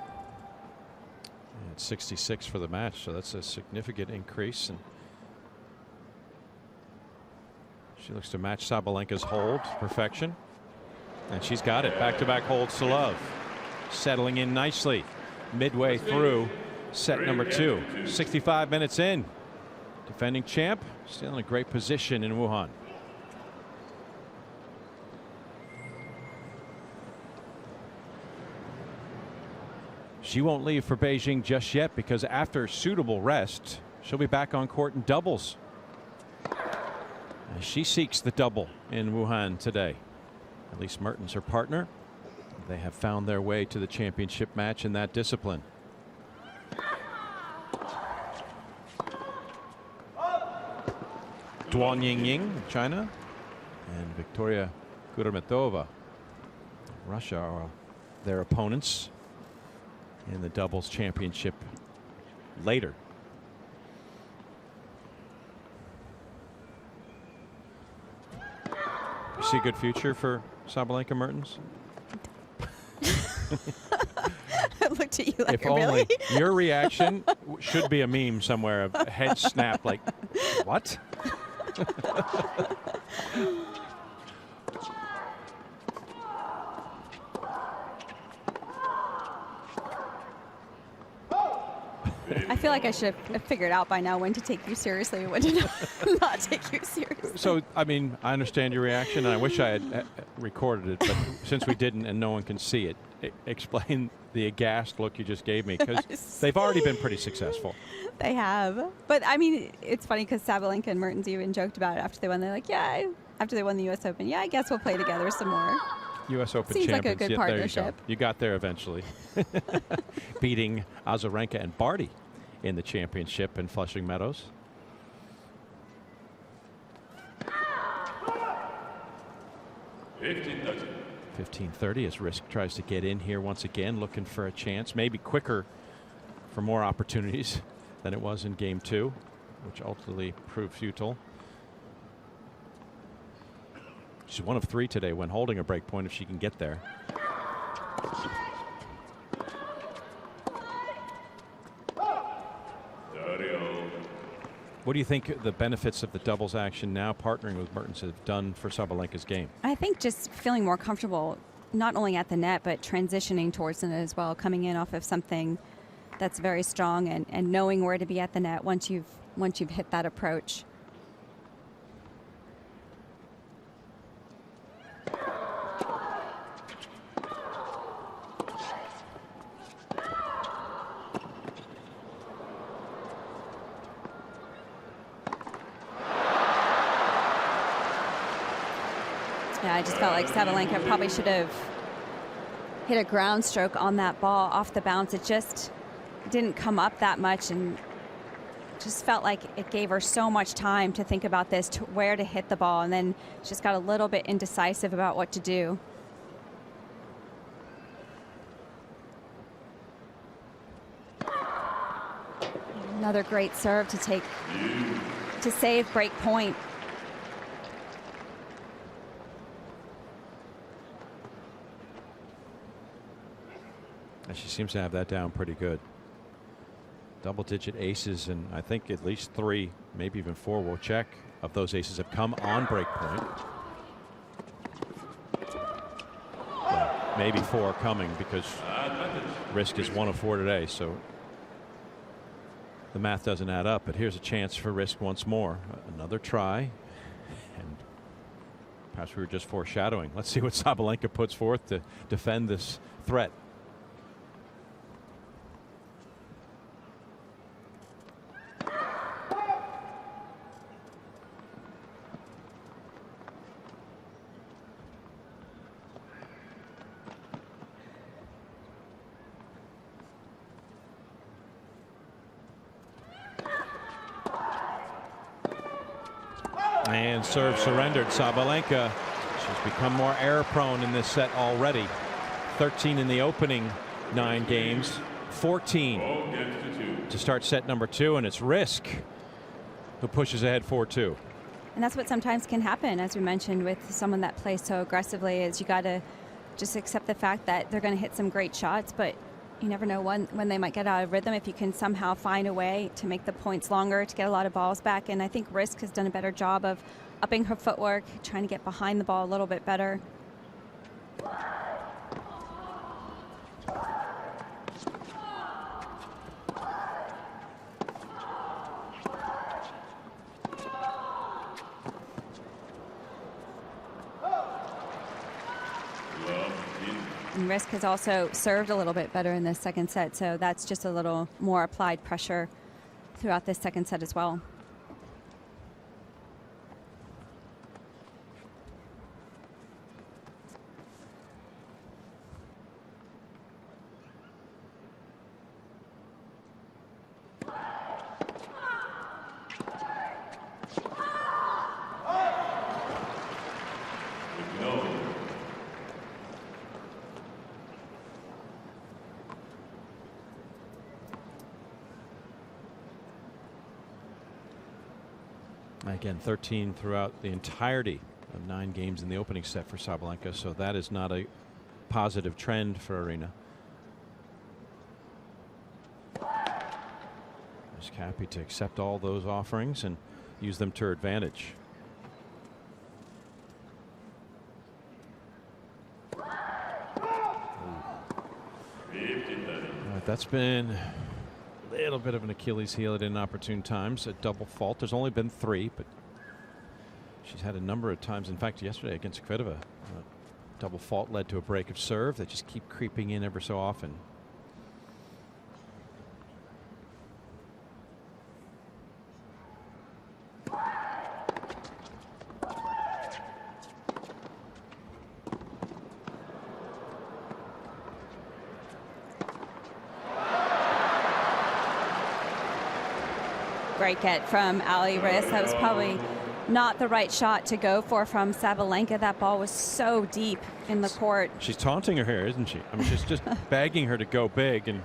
It's 66 for the match, so that's a significant increase. And she looks to match Sabalenka's hold to perfection. And she's got it. Back-to-back holds to love. Settling in nicely midway through set number 2. 65 minutes in. Defending champ still in a great position in Wuhan. She won't leave for Beijing just yet, because after suitable rest, she'll be back on court in doubles. As she seeks the double in Wuhan today. Elise Mertens, her partner. They have found their way to the championship match in that discipline. Duan Yingying, China, and Victoria Kudermetova, Russia, are their opponents in the doubles championship later. You see a good future for Sabalenka Mertens? I looked at you like, If only really? your reaction should be a meme somewhere of head snap like, what? I feel like I should have figured out by now when to take you seriously and when to not take you seriously. So, I mean, I understand your reaction, and I wish I had recorded it, but since we didn't and no one can see it, explain the aghast look you just gave me, because they've already been pretty successful. They have. But, I mean, it's funny because Sabalenka and Mertens even joked about it after they won. They're like, yeah, after they won the U.S. Open, yeah, I guess we'll play together some more. U.S. Open Seems champions. like a good Yeah, partnership. there you go. You got there eventually. Beating Azarenka and Barty in the championship in Flushing Meadows. $15.30. 15:30 as Riske tries to get in here once again, looking for a chance, maybe quicker for more opportunities than it was in game 2, which ultimately proved futile. She's 1 of 3 today when holding a break point if she can get there. What do you think the benefits of the doubles action now partnering with Mertens have done for Sabalenka's game? I think just feeling more comfortable, not only at the net, but transitioning towards it as well, coming in off of something that's very strong and knowing where to be at the net once you've hit that approach. Yeah, I just felt like Sabalenka probably should have hit a ground stroke on that ball off the bounce. It just didn't come up that much, and just felt like it gave her so much time to think about this, to where to hit the ball, and then she just got a little bit indecisive about what to do. Another great serve to save break point. And she seems to have that down pretty good. Double-digit aces, and I think at least 3, maybe even 4, we'll check, of those aces have come on break point. Well, maybe 4 coming, because Riske is 1 of 4 today, so the math doesn't add up. But here's a chance for Riske once more. Another try, and perhaps we were just foreshadowing. Let's see what Sabalenka puts forth to defend this threat. And serve surrendered. Sabalenka, she's become more error prone in this set already. 13 in the opening 9 games, 14 to start set number 2, and it's Riske who pushes ahead 4-2. And that's what sometimes can happen, as we mentioned, with someone that plays so aggressively, is you got to just accept the fact that they're going to hit some great shots, but you never know when they might get out of rhythm. If you can somehow find a way to make the points longer, to get a lot of balls back. And I think Riske has done a better job of upping her footwork, trying to get behind the ball a little bit better. And Riske has also served a little bit better in this second set, so that's just a little more applied pressure throughout this second set as well. Again, 13 throughout the entirety 9 games in the opening set for Sabalenka, so that is not a positive trend for Aryna. Just happy to accept all those offerings and use them to her advantage. That's been a little bit of an Achilles heel at inopportune times. A double fault. There's only been 3, but she's had a number of times. In fact, yesterday against Kvitova, double fault led to a break of serve. They just keep creeping in ever so often. Great get from Alison Riske. That was probably not the right shot to go for from Sabalenka. That ball was so deep in the court. She's taunting her here, isn't she? I mean, she's just begging her to go big. And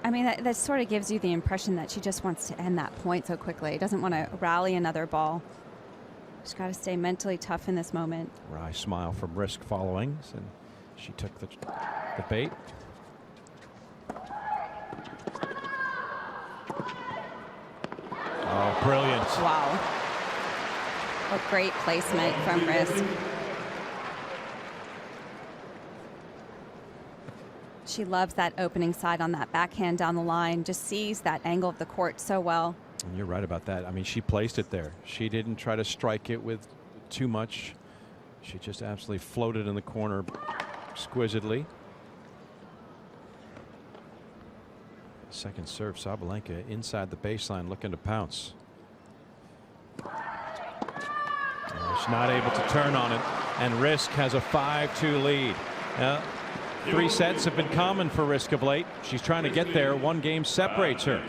I mean, that sort of gives you the impression that she just wants to end that point so quickly. Doesn't want to rally another ball. She's got to stay mentally tough in this moment. Wry smile from Riske following, and she took the bait. Oh, brilliant. Wow. What great placement from Riske. She loves that opening side on that backhand down the line. Just sees that angle of the court so well. And you're right about that. I mean, she placed it there. She didn't try to strike it with too much. She just absolutely floated in the corner exquisitely. Second serve, Sabalenka inside the baseline looking to pounce. She's not able to turn on it, and Riske has a 5-2 lead. 3 sets have been common for Riske of late. She's trying to get there. 1 game separates her.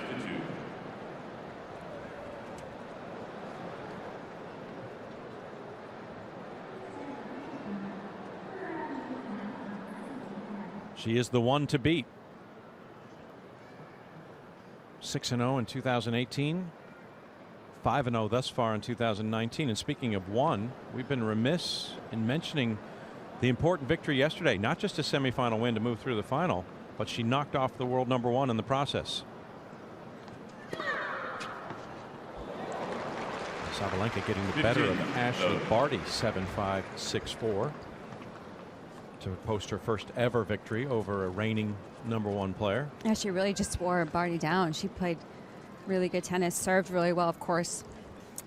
She is the one to beat. 6-0 in 2018, 5-0 thus far in 2019. And speaking of one, we've been remiss in mentioning the important victory yesterday. Not just a semifinal win to move through the final, but she knocked off the world #1 in the process. Sabalenka getting the better of Ashley Barty, 7-5, 6-4. To post her first ever victory over a reigning #1 player. Yeah, she really just wore Barty down. She played really good tennis, served really well, of course.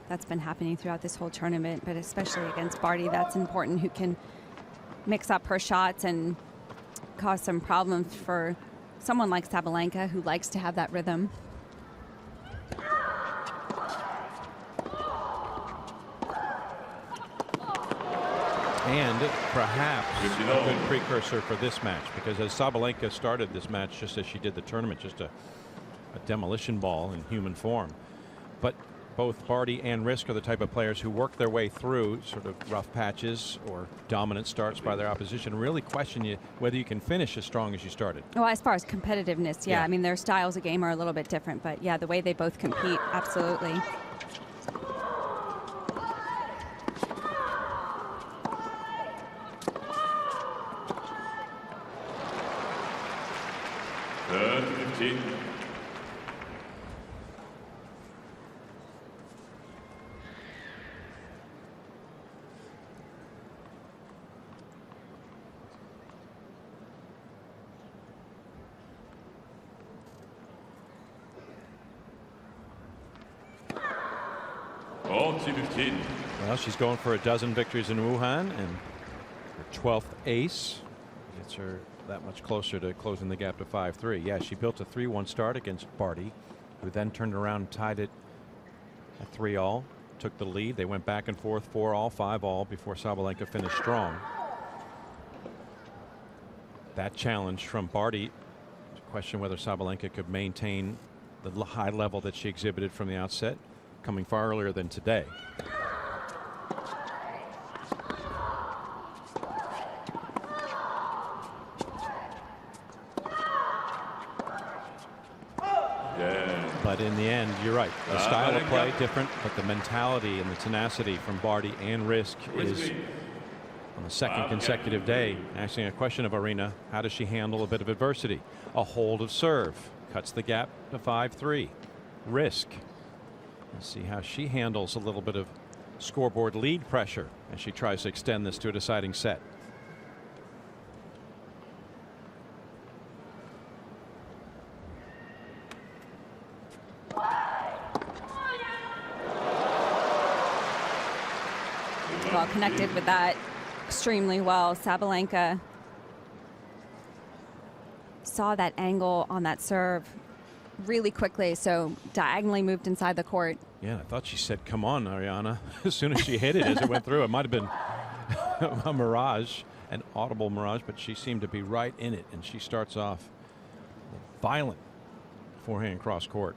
That's been happening throughout this whole tournament, but especially against Barty, that's important, who can mix up her shots and cause some problems for someone like Sabalenka, who likes to have that rhythm. And perhaps a good precursor for this match, because as Sabalenka started this match, just as she did the tournament, just a demolition ball in human form. But both Barty and Riske are the type of players who work their way through sort of rough patches or dominant starts by their opposition, really question you whether you can finish as strong as you started. Well, as far as competitiveness, yeah. I mean, their styles of game are a little bit different, but yeah, the way they both compete, absolutely. Well, she's going for a dozen victories in Wuhan, and her 12th ace gets her that much closer to closing the gap to 5-3. Yeah, she built a 3-1 start against Barty, who then turned around and tied it at 3-all, took the lead. They went back and forth, 4-all, 5-all before Sabalenka finished strong. That challenge from Barty, to question whether Sabalenka could maintain the high level that she exhibited from the outset, coming far earlier than today. But in the end, you're right. The style of play different, but the mentality and the tenacity from Barty and Riske is on the second consecutive day. Asking a question of Aryna, how does she handle a bit of adversity? A hold of serve cuts the gap to 5-3. Riske. Let's see how she handles a little bit of scoreboard lead pressure as she tries to extend this to a deciding set. Well, connected with that extremely well. Sabalenka saw that angle on that serve really quickly, so diagonally moved inside the court. Yeah, I thought she said, "Come on, Aryna," as soon as she hit it, as it went through. It might have been a mirage, an audible mirage, but she seemed to be right in it, and she starts off a violent forehand cross court.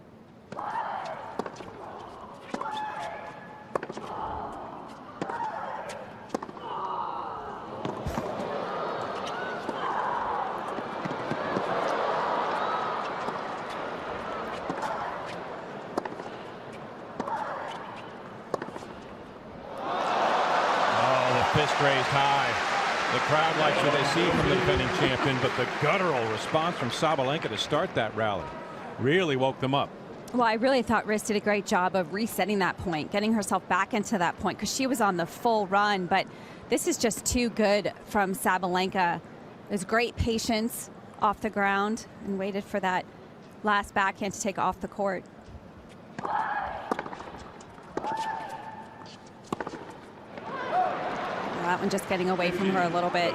Fist raised high. The crowd likes what they see from the defending champion, but the guttural response from Sabalenka to start that rally really woke them up. Well, I really thought Riske did a great job of resetting that point, getting herself back into that point, because she was on the full run. But this is just too good from Sabalenka. There's great patience off the ground and waited for that last backhand to take off the court. That one just getting away from her a little bit.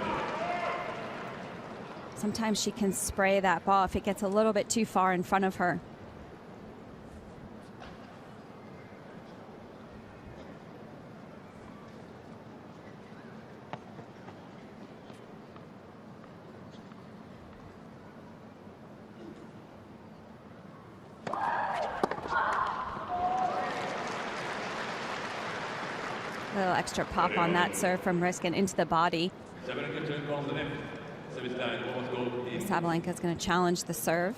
Sometimes she can spray that ball if it gets a little bit too far in front of her. A little extra pop on that serve from Riske and into the body. Sabalenka is going to challenge the serve.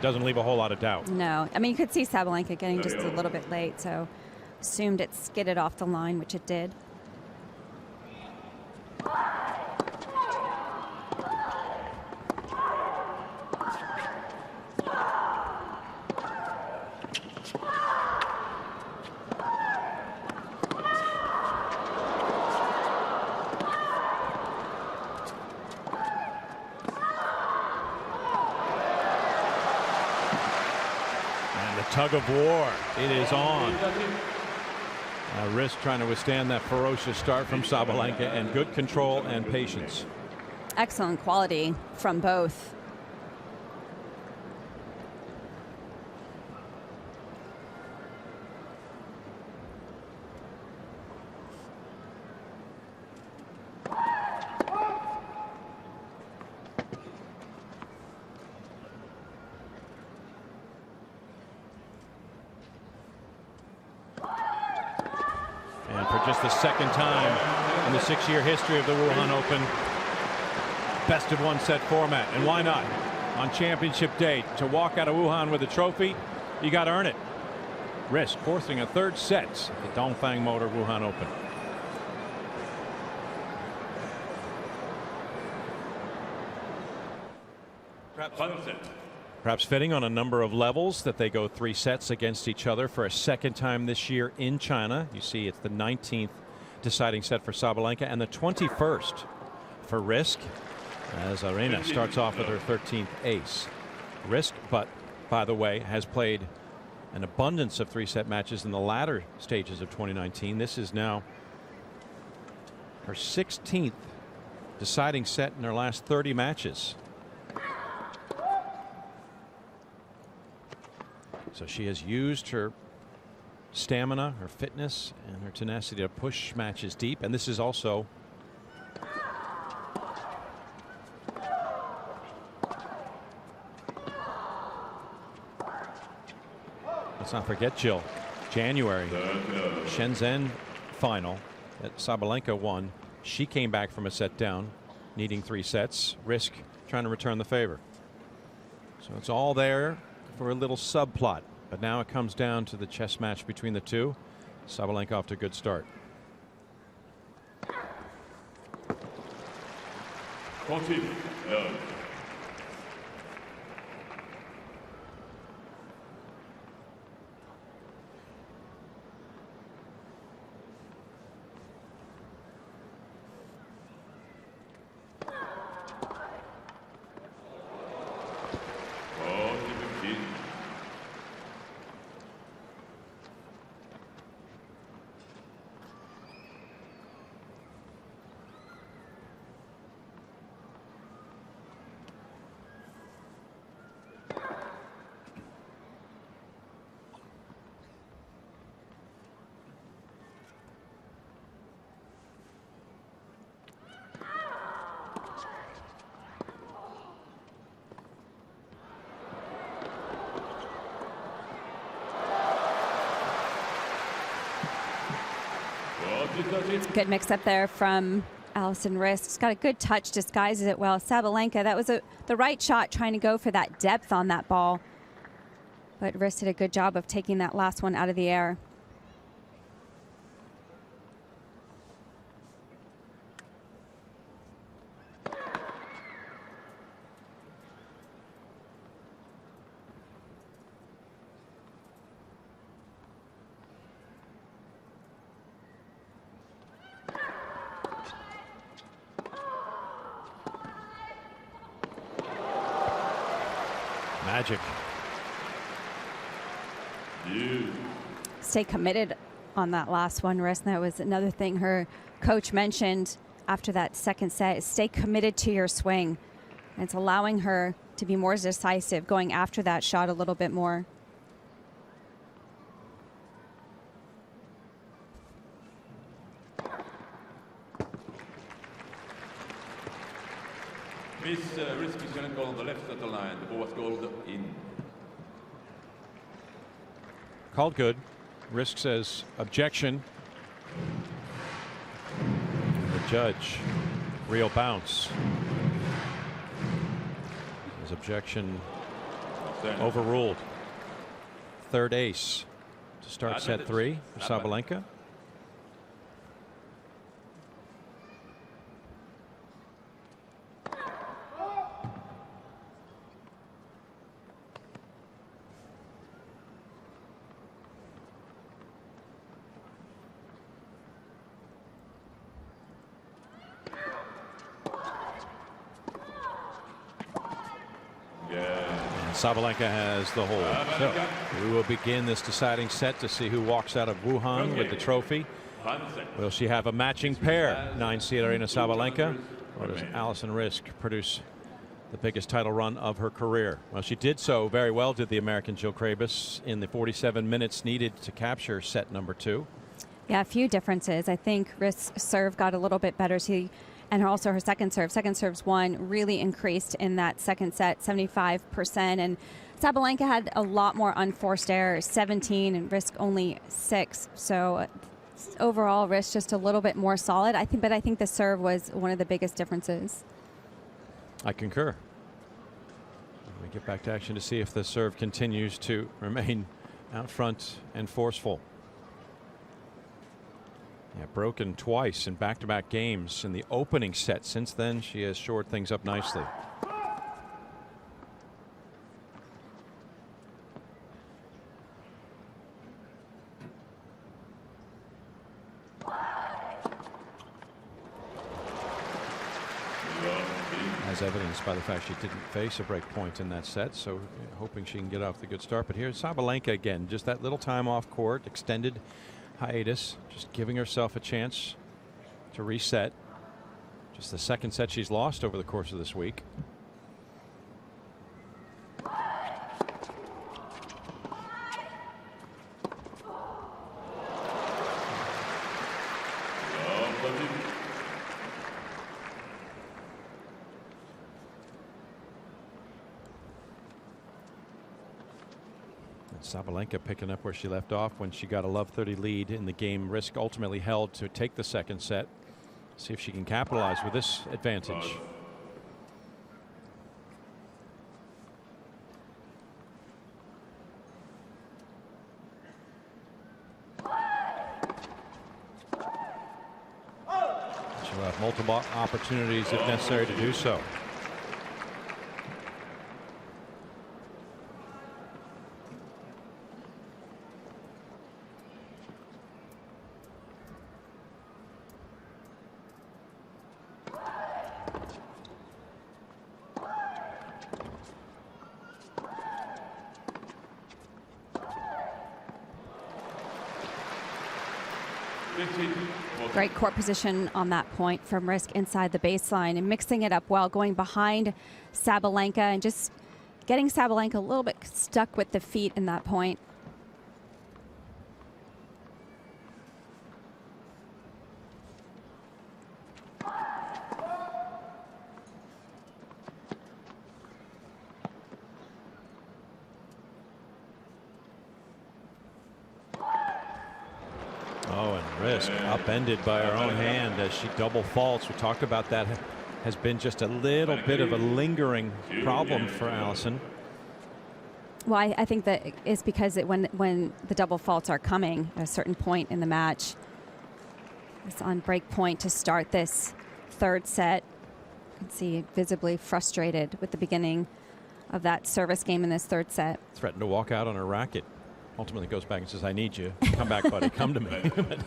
Doesn't leave a whole lot of doubt. No, I mean, you could see Sabalenka getting just a little bit late, so assumed it skidded off the line, which it did. Tug of war, it is on. Riske trying to withstand that ferocious start from Sabalenka, and good control and patience. Excellent quality from both. And for just the second time in the 6-year history of the Wuhan Open, best of one set format. And why not? On championship day, to walk out of Wuhan with a trophy, you got to earn it. Riske forcing a third set at the Dongfeng Motor Wuhan Open. Perhaps fitting on a number of levels that they go 3 sets against each other for a second time this year in China. You see it's the 19th deciding set for Sabalenka and the 21st for Riske, as Aryna starts off with her 13th ace. Riske, but by the way, has played an abundance of 3-set matches in the latter stages of 2019. This is now her 16th deciding set in her last 30 matches. So she has used her stamina, her fitness, and her tenacity to push matches deep. And this is also Let's not forget, Jill, January, Shenzhen final that Sabalenka won. She came back from a set down, needing 3 sets. Riske trying to return the favor. So it's all there for a little subplot. But now it comes down to the chess match between the two. Sabalenka off to a good start. 14. Love. It's a good mix up there from Alison Riske. It's got a good touch, disguises it well. Sabalenka, that was the right shot, trying to go for that depth on that ball. But Riske did a good job of taking that last one out of the air. Magic. Stay committed on that last one, Riske. That was another thing her coach mentioned after that second set, is stay committed to your swing. And it's allowing her to be more decisive, going after that shot a little bit more. Miss Riske is going to go on the left center line. The ball was called in. Called good. Riske says objection. The judge, real bounce. His objection overruled. Third ace to start set 3 for Sabalenka. Sabalenka has the hold. So we will begin this deciding set to see who walks out of Wuhan with the trophy. Will she have a matching pair? 9-seed Aryna Sabalenka, or does Alison Riske produce the biggest title run of her career? Well, she did so very well, did the American Jill Krabus, in the 47 minutes needed to capture set number 2. Yeah, a few differences. I think Riske's serve got a little bit better. And also her second serve. Second serves one really increased in that second set, 75%. And Sabalenka had a lot more unforced errors, 17, and Riske only 6. So overall, Riske just a little bit more solid. But I think the serve was one of the biggest differences. I concur. We get back to action to see if the serve continues to remain out front and forceful. Yeah, broken twice in back-to-back games in the opening set. Since then, she has shored things up nicely. As evidenced by the fact she didn't face a break point in that set, so hoping she can get off the good start. But here's Sabalenka again, just that little time off court, extended hiatus, just giving herself a chance to reset. Just the second set she's lost over the course of this week. Sabalenka picking up where she left off when she got a love 30 lead in the game. Riske ultimately held to take the second set. See if she can capitalize with this advantage. She'll have multiple opportunities if necessary to do so. Great court position on that point from Riske inside the baseline and mixing it up well, going behind Sabalenka and just getting Sabalenka a little bit stuck with the feet in that point. Oh, and Riske upended by her own hand as she double faults. We talked about that. Has been just a little bit of a lingering problem for Alison. Well, I think that is because when the double faults are coming at a certain point in the match, it's on break point to start this third set. You can see visibly frustrated with the beginning of that service game in this third set. Threatened to walk out on her racket. Ultimately goes back and says, I need you. Come back, buddy. Come to me. But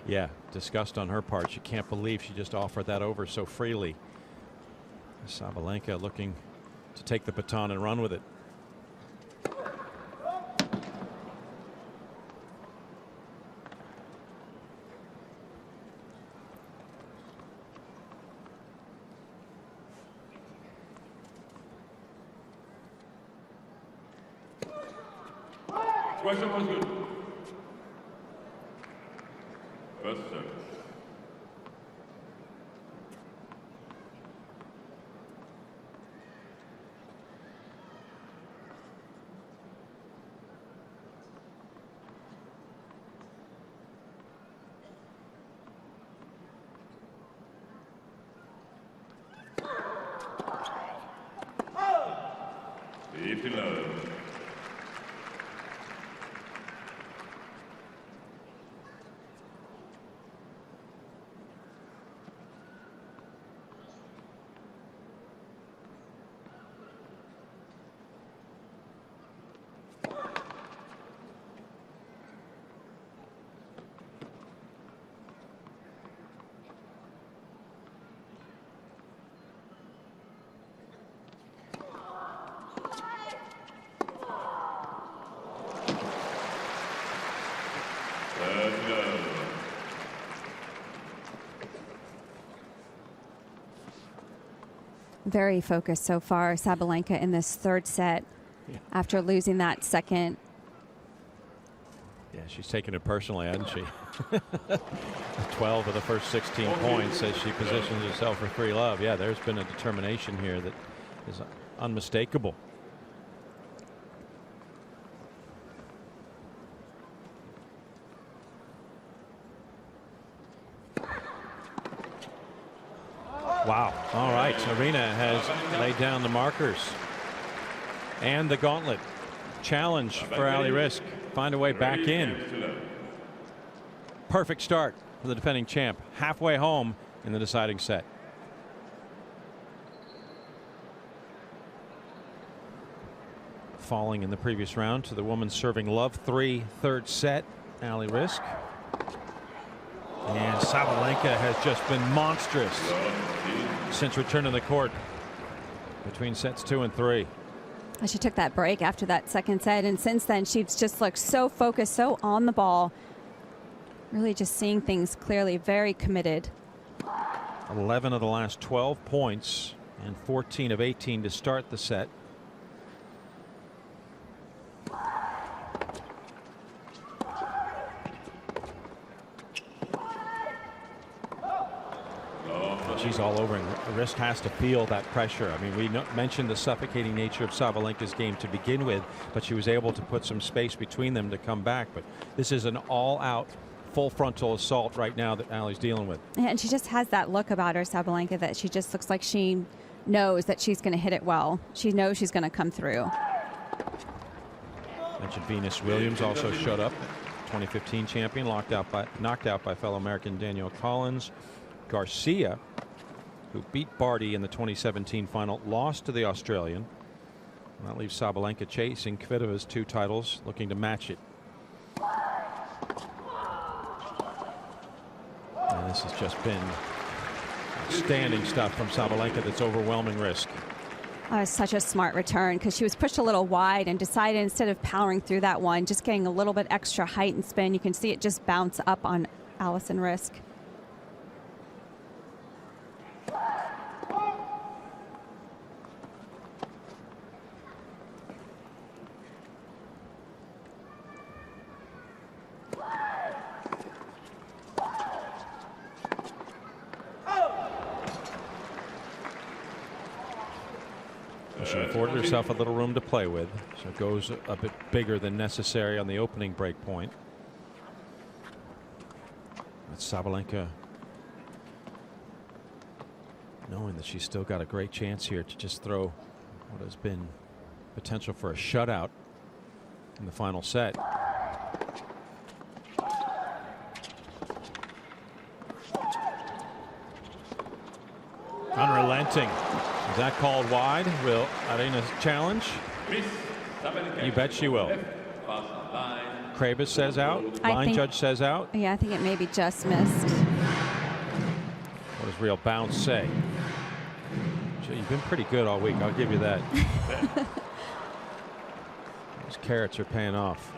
yeah, disgust on her part. She can't believe she just offered that over so freely. Sabalenka looking to take the baton and run with it. Question was good. First service. Very focused so far, Sabalenka, in this third set after losing that second. Yeah, she's taken it personally, hasn't she? 12 of the first 16 points as she positions herself for 3-love. Yeah, there's been a determination here that is unmistakable. Wow. All right. Aryna has laid down the markers and the gauntlet. Challenge for Ali Riske. Find a way back in. Perfect start for the defending champ. Halfway home in the deciding set. Falling in the previous round to the woman serving love 3 third set. Ali Riske. And Sabalenka has just been monstrous since returning to the court between sets 2 and 3. She took that break after that second set, and since then she's just looked so focused, so on the ball, really just seeing things clearly, very committed. 11 of the last 12 points and 14 of 18 to start the set. she's all over, and Riske has to feel that pressure. I mean, we mentioned the suffocating nature of Sabalenka's game to begin with, but she was able to put some space between them to come back. But this is an all-out, full frontal assault right now that Ali's dealing with. Yeah, and she just has that look about her, Sabalenka, that she just looks like she knows that she's going to hit it well. She knows she's going to come through. Mentioned Venus Williams also showed up. 2015 champion, knocked out by fellow American Danielle Collins. Garcia, who beat Barty in the 2017 final, lost to the Australian. And that leaves Sabalenka chasing Kvitova's 2 titles, looking to match it. And this has just been outstanding stuff from Sabalenka that's overwhelming Riske. Such a smart return, because she was pushed a little wide and decided, instead of powering through that one, just getting a little bit extra height and spin. You can see it just bounce up on Alison Riske. She afforded herself a little room to play with, so it goes a bit bigger than necessary on the opening break point. That's Sabalenka knowing that she's still got a great chance here to just throw what has been potential for a shutout in the final set. Unrelenting. Is that called wide? Will Aryna challenge? You bet she will. Krabus says out. Line judge says out. Yeah, I think it maybe just missed. What does real bounce say? You've been pretty good all week. I'll give you that. Those carrots are paying off.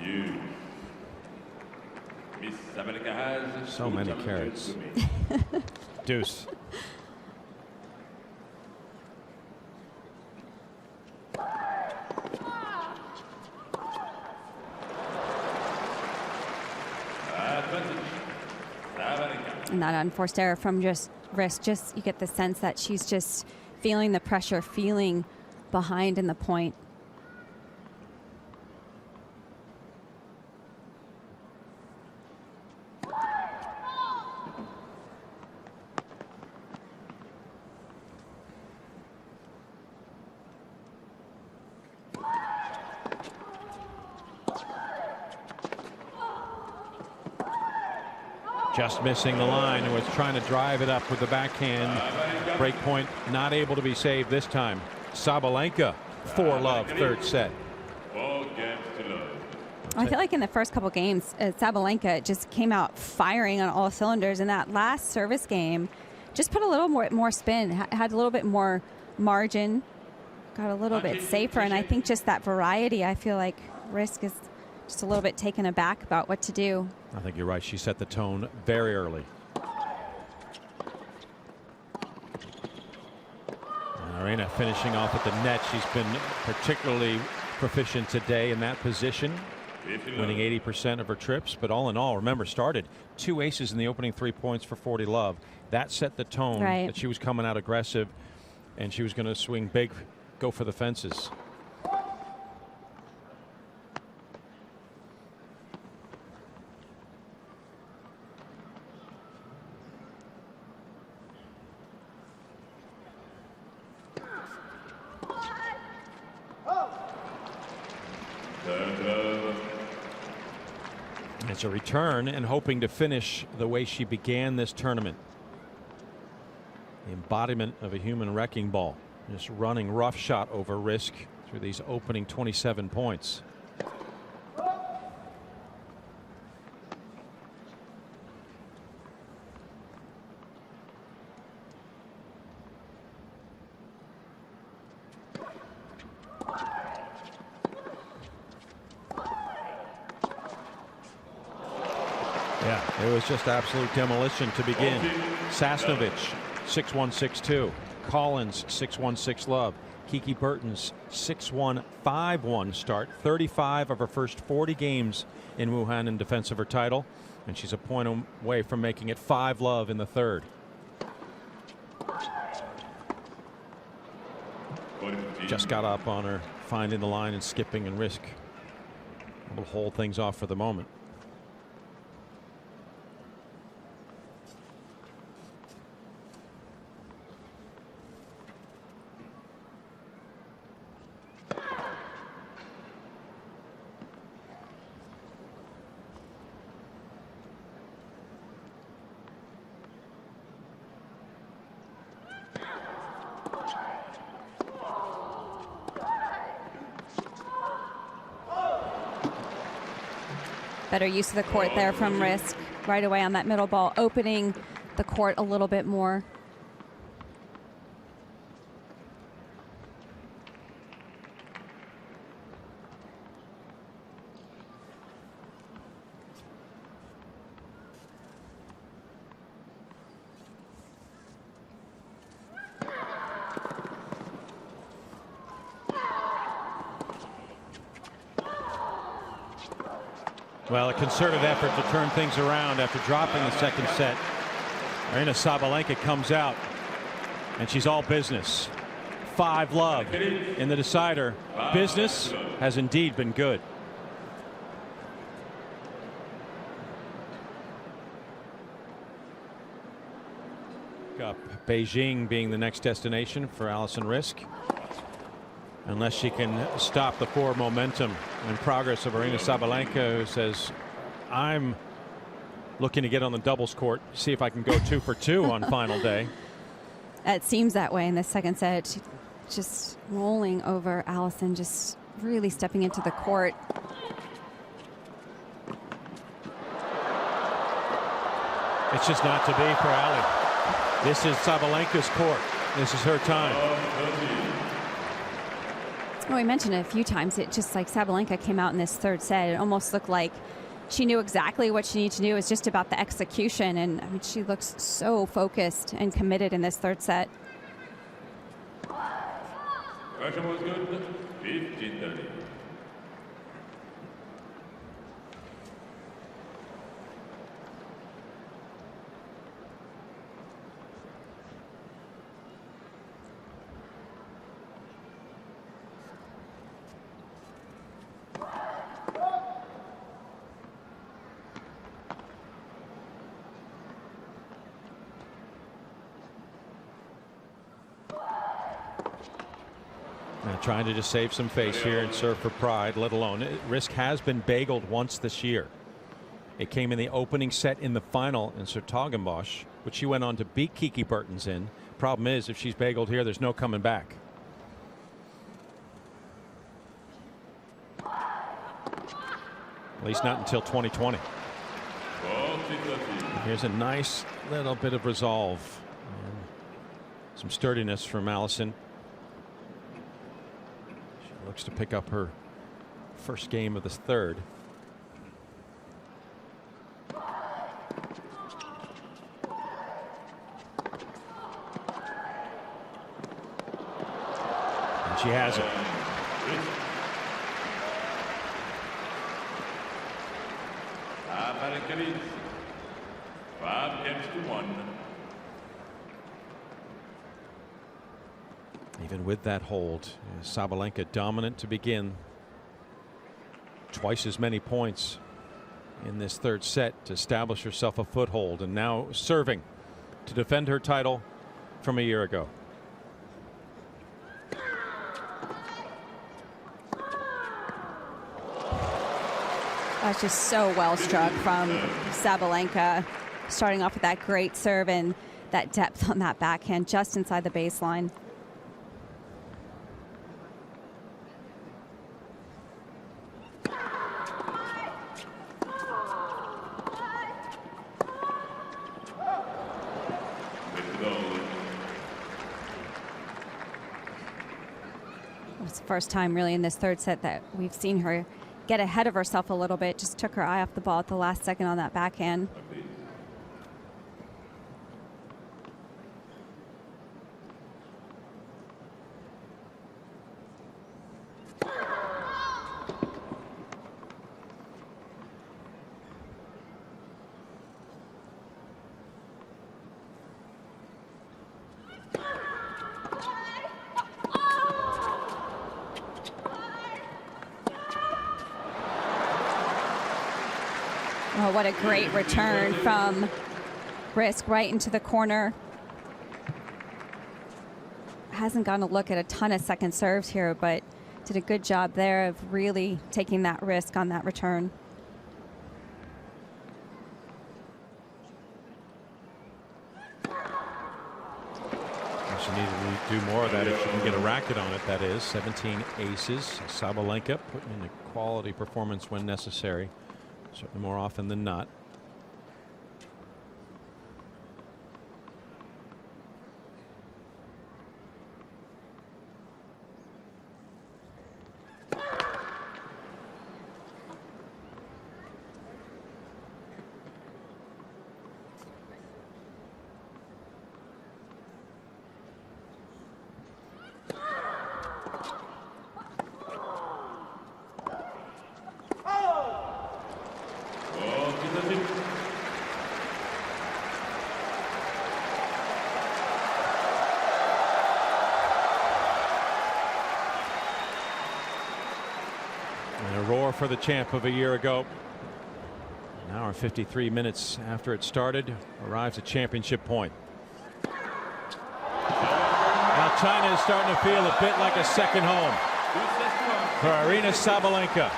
So many carrots. Deuce. And that unforced error from just Riske, you get the sense that she's just feeling the pressure, feeling behind in the point. Just missing the line, and was trying to drive it up with the backhand. Break point not able to be saved this time. Sabalenka 4-love third set. I feel like in the first couple games, Sabalenka just came out firing on all cylinders. In that last service game, just put a little more spin, had a little bit more margin, got a little bit safer. And I think just that variety, I feel like Riske is just a little bit taken aback about what to do. I think you're right. She set the tone very early. Aryna finishing off at the net. She's been particularly proficient today in that position, winning 80% of her trips. But all in all, remember, started 2 aces in the opening 3 points for 40-love. That set the tone that she was coming out aggressive, and she was going to swing big, go for the fences. It's a return and hoping to finish the way she began this tournament. The embodiment of a human wrecking ball, just running roughshod over Riske through these opening 27 points. Yeah, it was just absolute demolition to begin. Sasnovich 6-1, 6-2. Collins 6-1, 6-love. Kiki Bertens 6-1, 5-1 start. 35 of her first 40 games in Wuhan in defense of her title, and she's a point away from making it 5-love in the third. just got up on her, finding the line and skipping, and Riske will hold things off for the moment. Better use of the court there from Riske right away on that middle ball, opening the court a little bit more. Well, a concerted effort to turn things around after dropping the second set. Aryna Sabalenka comes out, and she's all business. 5-love in the decider. Business has indeed been good. Beijing being the next destination for Alison Riske, unless she can stop the forward momentum and progress of Aryna Sabalenka, who says, I'm looking to get on the doubles court, see if I can go 2 for 2 on final day. It seems that way in the second set. She just rolling over Alison, just really stepping into the court. It's just not to be for Ali. This is Sabalenka's court. This is her time. Well, we mentioned it a few times. It just like Sabalenka came out in this third set. It almost looked like she knew exactly what she needed to do. It was just about the execution. And I mean, she looks so focused and committed in this third set. Question was good. 15-30. Trying to just save some face here and serve for pride, let alone. Riske has been bageled once this year. It came in the opening set in the final in Sertogenbosch, which she went on to beat Kiki Bertens in. Problem is, if she's bageled here, there's no coming back. At least not until 2020. Here's a nice little bit of resolve. Some sturdiness from Alison. Looks to pick up her first game of this third. And she has it. 5 games to 1. Even with that hold, Sabalenka dominant to begin. Twice as many points in this third set to establish herself a foothold, and now serving to defend her title from a year ago. That's just so well struck from Sabalenka, starting off with that great serve and that depth on that backhand just inside the baseline. It's the first time really in this third set that we've seen her get ahead of herself a little bit. Just took her eye off the ball at the last second on that backhand. Oh, what a great return from Riske right into the corner. Hasn't gotten a look at a ton of second serves here, but did a good job there of really taking that risk on that return. She needed to do more of that if she can get a racket on it, that is. 17 aces. Sabalenka putting in a quality performance when necessary. Certainly more often than not. And a roar for the champ of a year ago. An hour 53 minutes after it started, arrives at championship point. Now China is starting to feel a bit like a second home for Aryna Sabalenka,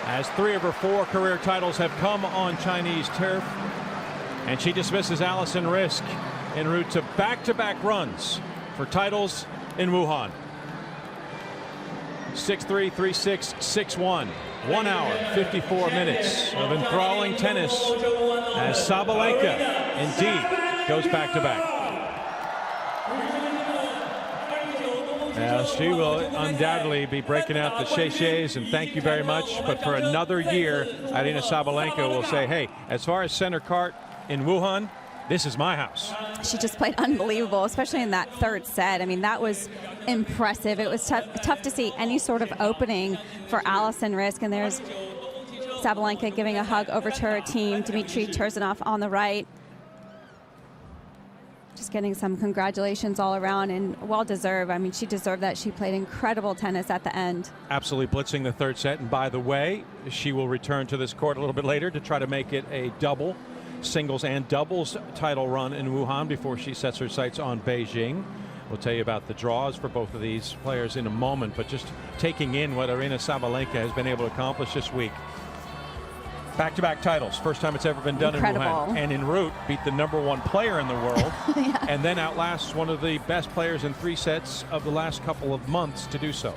as 3 of her 4 career titles have come on Chinese turf, and she dismisses Alison Riske en route to back-to-back runs for titles in Wuhan. 6-3, 3-6, 6-1. 1 hour, 54 minutes of enthralling tennis as Sabalenka indeed goes back-to-back. Now she will undoubtedly be breaking out the sachets and thank you very much, but for another year, Aryna Sabalenka will say, hey, as far as center court in Wuhan, this is my house. She just played unbelievable, especially in that third set. I mean, that was impressive. It was tough to see any sort of opening for Alison Riske, and there's Sabalenka giving a hug over to her team. Dmitry Tursunov on the right. Just getting some congratulations all around, and well-deserved. I mean, she deserved that. She played incredible tennis at the end. Absolutely blitzing the third set, and by the way, she will return to this court a little bit later to try to make it a double, singles and doubles title run in Wuhan before she sets her sights on Beijing. We'll tell you about the draws for both of these players in a moment, but just taking in what Aryna Sabalenka has been able to accomplish this week. Back-to-back titles, first time it's ever been done Incredible. in Wuhan, and en route beat the #1 player in the world, Yeah. and then outlasts one of the best players in 3 sets of the last couple of months to do so.